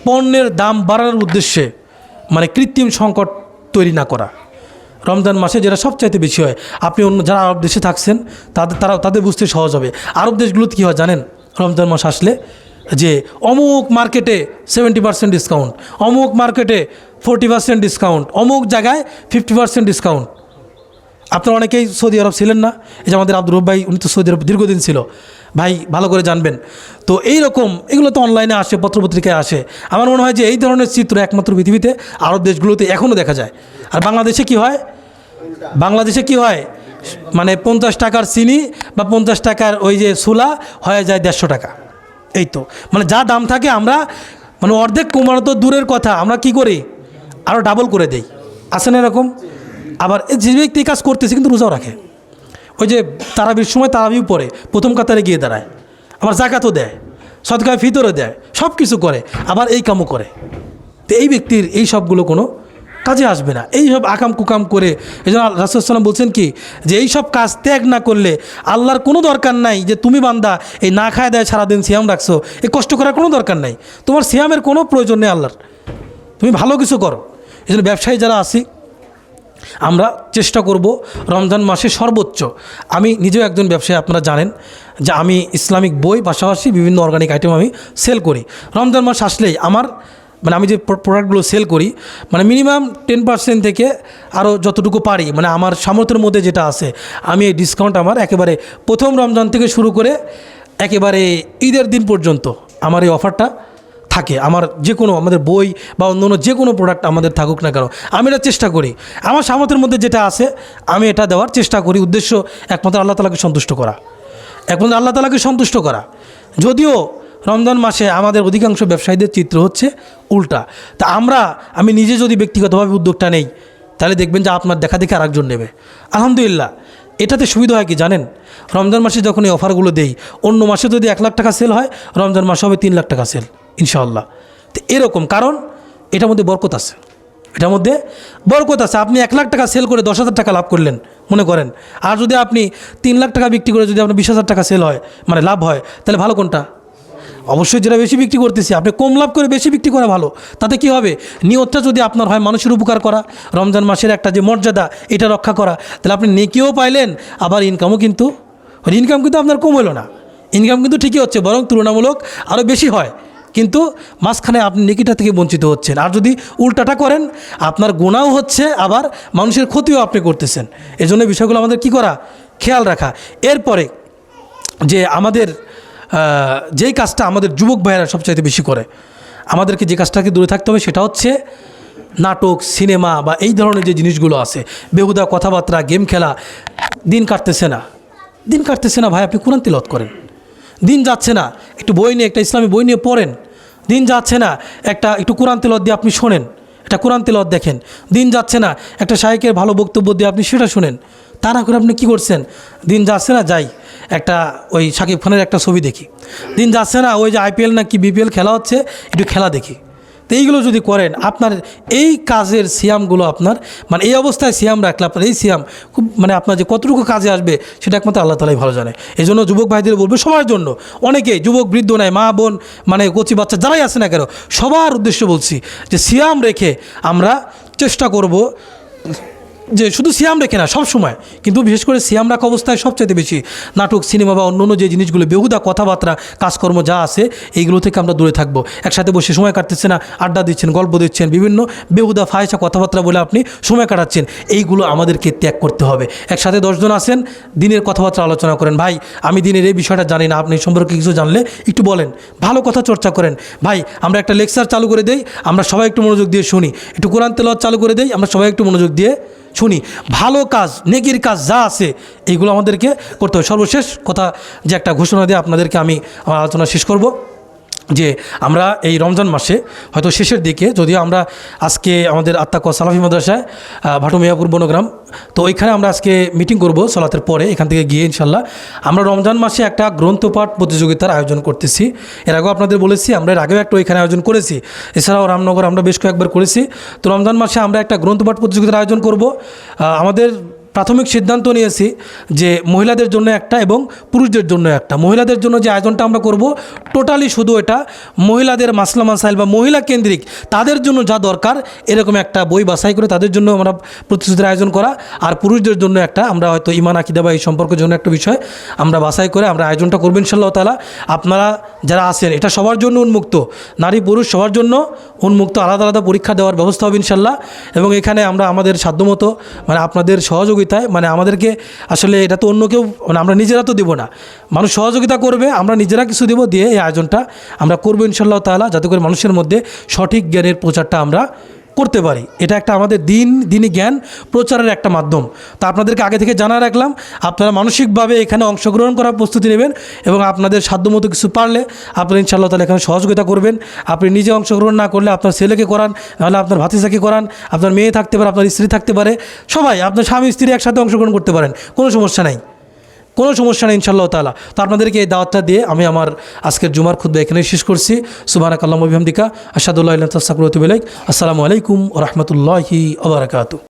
পণ্যের দাম বাড়ানোর উদ্দেশ্যে মানে কৃত্রিম সংকট তৈরি না করা। রমজান মাসে যেটা সবচাইতে বেশি হয়, আপনি অন্য যারা আরব দেশে থাকছেন তাদের বুঝতে সহজ হবে। আরব দেশগুলোতে কী হয় জানেন? রমজান মাস আসলে যে অমুক মার্কেটে 70% ডিসকাউন্ট, অমুক মার্কেটে 40% ডিসকাউন্ট, অমুক জায়গায় 50% ডিসকাউন্ট। আপনারা অনেকেই সৌদি আরব ছিলেন না? এই যে আমাদের আব্দুর রব ভাই, উনি তো সৌদি আরব দীর্ঘদিন ছিল, ভাই ভালো করে জানবেন। তো এই রকম এগুলো তো অনলাইনে আসে, পত্রপত্রিকায় আসে। আমার মনে হয় যে এই ধরনের চিত্র একমাত্র পৃথিবীতে আরব দেশগুলোতে এখনও দেখা যায়। আর বাংলাদেশে কি হয়? বাংলাদেশে কি হয়? মানে 50 টাকার চিনি বা 50 টাকার ওই যে সুলা হয়ে যায় 150 টাকা। এই তো মানে যা দাম থাকে আমরা মানে অর্ধেক কমানো তো দূরের কথা, আমরা কি করি আরও ডাবল করে দেই। আসে না এরকম? আবার যে ব্যক্তি কাজ করতেছে কিন্তু রোজাও রাখে, ওই যে তারাবির সময় তারাবিও পড়ে, প্রথম কাতারে গিয়ে দাঁড়ায়, আবার জাকাতও দেয়, সদকায়ে ফিতরও দেয়, সব কিছু করে, আবার এই কামও করে। তো এই ব্যক্তির এই সবগুলো কোনো কাজে আসবে না। এই সব আকাম কুকাম করে, এই জন্য রাসূল সাল্লাল্লাহু আলাইহি ওয়াসাল্লাম বলছেন কি, যে এই সব কাজ ত্যাগ না করলে আল্লাহর কোনো দরকার নাই যে তুমি বান্দা এই না খায় দেয় সারাদিন সিয়াম রাখছো, এই কষ্ট করার কোনো দরকার নাই, তোমার সিয়ামের কোনো প্রয়োজন নেই আল্লাহর, তুমি ভালো কিছু করো। এই জন্য ব্যবসায়ী যারা আছি আমরা চেষ্টা করব রমজান মাসে সর্বোচ্চ। আমি নিজেও একজন ব্যবসায়ী, আপনারা জানেন যে আমি ইসলামিক বই পাশাপাশি বিভিন্ন অর্গানিক আইটেম আমি সেল করি। রমজান মাস আসলেই আমার মানে আমি যে প্রোডাক্টগুলো সেল করি মানে মিনিমাম 10% থেকে আরও যতটুকু পারি, মানে আমার সামর্থ্যের মধ্যে যেটা আছে আমি এই ডিসকাউন্ট আমার একেবারে প্রথম রমজান থেকে শুরু করে একেবারে ঈদের দিন পর্যন্ত আমার এই অফারটা থাকে। আমার যে কোনো আমাদের বই বা অন্য যে কোনো প্রোডাক্ট আমাদের থাকুক না কেন, আমি এটা চেষ্টা করি আমার সামর্থ্যের মধ্যে যেটা আছে আমি এটা দেওয়ার চেষ্টা করি। উদ্দেশ্য একমাত্র আল্লাহ তাআলাকে সন্তুষ্ট করা, একমাত্র আল্লাহ তাআলাকে সন্তুষ্ট করা। যদিও রমজান মাসে আমাদের অধিকাংশ ব্যবসায়ীদের চিত্র হচ্ছে উল্টা। তা আমি নিজে যদি ব্যক্তিগতভাবে উদ্যোগটা নেই তাহলে দেখবেন যে আপনার দেখা দেখে আরেকজন নেবে। আলহামদুলিল্লাহ এটাতে সুবিধা হয় কি জানেন? রমজান মাসে যখন এই অফারগুলো দেই, অন্য মাসে যদি 1 লাখ টাকা সেল হয়, রমজান মাসে হবে 3 লাখ টাকা সেল ইনশাআল্লাহ। তো এরকম, কারণ এটার মধ্যে বরকত আছে, এটার মধ্যে বরকত আছে। আপনি 1 লাখ টাকা সেল করে 10,000 টাকা লাভ করলেন মনে করেন, আর যদি আপনি 3 লাখ টাকা বিক্রি করে যদি আপনার 20,000 টাকা সেল হয় মানে লাভ হয়, তাহলে ভালো কোনটা? অবশ্যই যেটা বেশি বিক্রি করতেছি, আপনি কম লাভ করে বেশি বিক্রি করা ভালো। তাতে কি হবে? নিয়তটা যদি আপনার হয় মানুষের উপকার করা, রমজান মাসের একটা যে মর্যাদা এটা রক্ষা করা, তাহলে আপনি নেকিও পাইলেন, আবার ইনকাম কিন্তু আপনার কম হলো না, ইনকাম কিন্তু ঠিকই হচ্ছে, বরং তুলনামূলক আরও বেশি হয়, কিন্তু মাঝখানে আপনি নেকিটা থেকে বঞ্চিত হচ্ছেন। আর যদি উল্টাটা করেন আপনার গুনাহও হচ্ছে, আবার মানুষের ক্ষতিও আপনি করতেছেন। এজন্য বিষয়গুলো আমাদের কি করা, খেয়াল রাখা। এরপরে যে আমাদের যেই কাজটা আমাদের যুবক ভাইয়েরা সবচাইতে বেশি করে, আমাদেরকে যে কাজটাকে দূরে থাকতে হবে সেটা হচ্ছে নাটক, সিনেমা বা এই ধরনের যে জিনিসগুলো আছে, বেহুদা কথাবার্তা, গেম খেলা। দিন কাটতেছে না ভাই, আপনি কোরআন তিলাওয়াত করেন। দিন যাচ্ছে না, একটু বই নিয়ে, একটা ইসলামী বই নিয়ে পড়েন। দিন যাচ্ছে না, একটু কোরআন তিলাওয়াত দিয়ে আপনি শোনেন, একটা কোরআন তিলাওয়াত দেখেন। দিন যাচ্ছে না, একটা শায়েখের ভালো বক্তব্য দিয়ে আপনি সেটা শুনেন। তা না করে আপনি কী করছেন? দিন যাচ্ছে না, যাই একটা ওই শাকিব খানের একটা ছবি দেখি। দিন যাচ্ছে না, ওই যে IPL না কি BPL খেলা হচ্ছে, একটু খেলা দেখি। তো এইগুলো যদি করেন আপনার এই কাজের সিয়ামগুলো আপনার মানে এই অবস্থায় সিয়াম রাখলে আপনার এই সিয়াম খুব মানে আপনার যে কতটুকু কাজে আসবে সেটা একমাত্র আল্লাহ তাআলাই ভালো জানে। এই জন্য যুবক ভাইদের বলবো সবার জন্য, অনেকেই যুবক বৃদ্ধ নাই, মা বোন মানে কচি বাচ্চা যারাই আছে না কেন, সবার উদ্দেশ্য বলছি যে সিয়াম রেখে আমরা চেষ্টা করব যে শুধু সিয়াম রেখে না সব সময়, কিন্তু বিশেষ করে সিয়াম রাখা অবস্থায় সবচাইতে বেশি নাটক সিনেমা বা অন্য যে জিনিসগুলো বেহুদা কথাবার্তা কাজকর্ম যা আছে এইগুলো থেকে আমরা দূরে থাকবো। একসাথে বসে সময় কাটতেছে না, আড্ডা দিচ্ছেন, গল্প দিচ্ছেন, বিভিন্ন বেহুদা ফাহেসা কথাবার্তা বলে আপনি সময় কাটাচ্ছেন, এইগুলো আমাদেরকে ত্যাগ করতে হবে। একসাথে 10 জন আসেন, দিনের কথাবার্তা আলোচনা করেন, ভাই আমি দিনের এই বিষয়টা জানি না, আপনি সম্পর্কে কিছু জানলে একটু বলেন, ভালো কথা চর্চা করেন। ভাই আমরা একটা লেকচার চালু করে দেই, আমরা সবাই একটু মনোযোগ দিয়ে শুনি, একটু কোরআন তেলাওয়াত চালু করে দেই, আমরা সবাই একটু মনোযোগ দিয়ে শুনি। ভালো কাজ, নেকির কাজ যা আছে এইগুলো আমাদেরকে করতে হবে। সর্বশেষ কথা যে একটা ঘোষণা দিয়ে আপনাদেরকে আমি আমার আলোচনা শেষ করব, যে আমরা এই রমজান মাসে হয়তো শেষের দিকে, যদিও আমরা আজকে আমাদের আত্মাকুয়া সালাফি মাদ্রাসায় ভাটু মিয়াপুর বনগ্রাম, তো ওইখানে আমরা আজকে মিটিং করব সালাতের পরে, এখান থেকে গিয়ে ইনশাল্লাহ আমরা রমজান মাসে একটা গ্রন্থপাঠ প্রতিযোগিতার আয়োজন করতেছি। এর আগেও আপনাদের বলেছি, আমরা এর আগেও একটা ওইখানে আয়োজন করেছি, এছাড়াও রামনগর আমরা বেশ কয়েকবার করেছি। তো রমজান মাসে আমরা একটা গ্রন্থপাঠ প্রতিযোগিতার আয়োজন করব। আমাদের প্রাথমিক সিদ্ধান্ত নিয়েছি যে মহিলাদের জন্য একটা এবং পুরুষদের জন্য একটা। মহিলাদের জন্য যে আয়োজনটা আমরা করব টোটালি শুধু এটা মহিলাদের মাসলা মাসাইল বা মহিলা কেন্দ্রিক, তাদের জন্য যা দরকার এরকম একটা বই বাছাই করে তাদের জন্য আমরা প্রতিযোগিতার আয়োজন করা, আর পুরুষদের জন্য একটা আমরা হয়তো ইমান আকিদা বা এই সম্পর্কের জন্য একটা বিষয় আমরা বাছাই করে আমরা আয়োজনটা করবো ইনশাআল্লাহ তাআলা। আপনারা যারা আছেন এটা সবার জন্য উন্মুক্ত, নারী পুরুষ সবার জন্য উন্মুক্ত, আলাদা আলাদা পরীক্ষা দেওয়ার ব্যবস্থা হবে ইনশাআল্লাহ। এবং এখানে আমরা আমাদের সাধ্যমতো মানে আপনাদের সহযোগিতায়, মানে আমাদেরকে আসলে এটা তো অন্য কেউ, মানে আমরা নিজেরা তো দেবো না, মানুষ সহযোগিতা করবে, আমরা নিজেরা কিছু দেবো, দিয়ে এই আয়োজনটা আমরা করবো ইনশাআল্লাহ তাআলা, যাতে করে মানুষের মধ্যে সঠিক জ্ঞানের প্রচারটা আমরা করতে পারি। এটা একটা আমাদের দিনই জ্ঞান প্রচারের একটা মাধ্যম। তো আপনাদেরকে আগে থেকে জানা রাখলাম, আপনারা মানসিকভাবে এখানে অংশগ্রহণ করার প্রস্তুতি নেবেন এবং আপনাদের সাধ্যমতো কিছু পারলে আপনারা ইনশাআল্লাহ তাআলা এখানে সহযোগিতা করবেন। আপনি নিজে অংশগ্রহণ না করলে আপনার ছেলেকে করান, নাহলে আপনার ভাতিজাকে করান, আপনার মেয়ে থাকতে পারে, আপনার স্ত্রী থাকতে পারে, সবাই আপনার স্বামী স্ত্রী একসাথে অংশগ্রহণ করতে পারেন, কোনো সমস্যা নেই, কোনো সমস্যা নেই ইনশাআল্লাহ তাআলা। তো আপনাদেরকে এই দাওয়াতটা দিয়ে আমি আমার আজকের জুমার খুতবা এখানেই শেষ করছি। সুবহানাকাল্লাহুম্মা ওয়া বিহামদিকা আশহাদু আল্লা ইলাহা ইল্লা আনতা আস্তাগফিরুকা ওয়া আতুবু ইলাইক। আসসালামু আলাইকুম ওয়া রাহমাতুল্লাহি ওয়া বারাকাতুহু।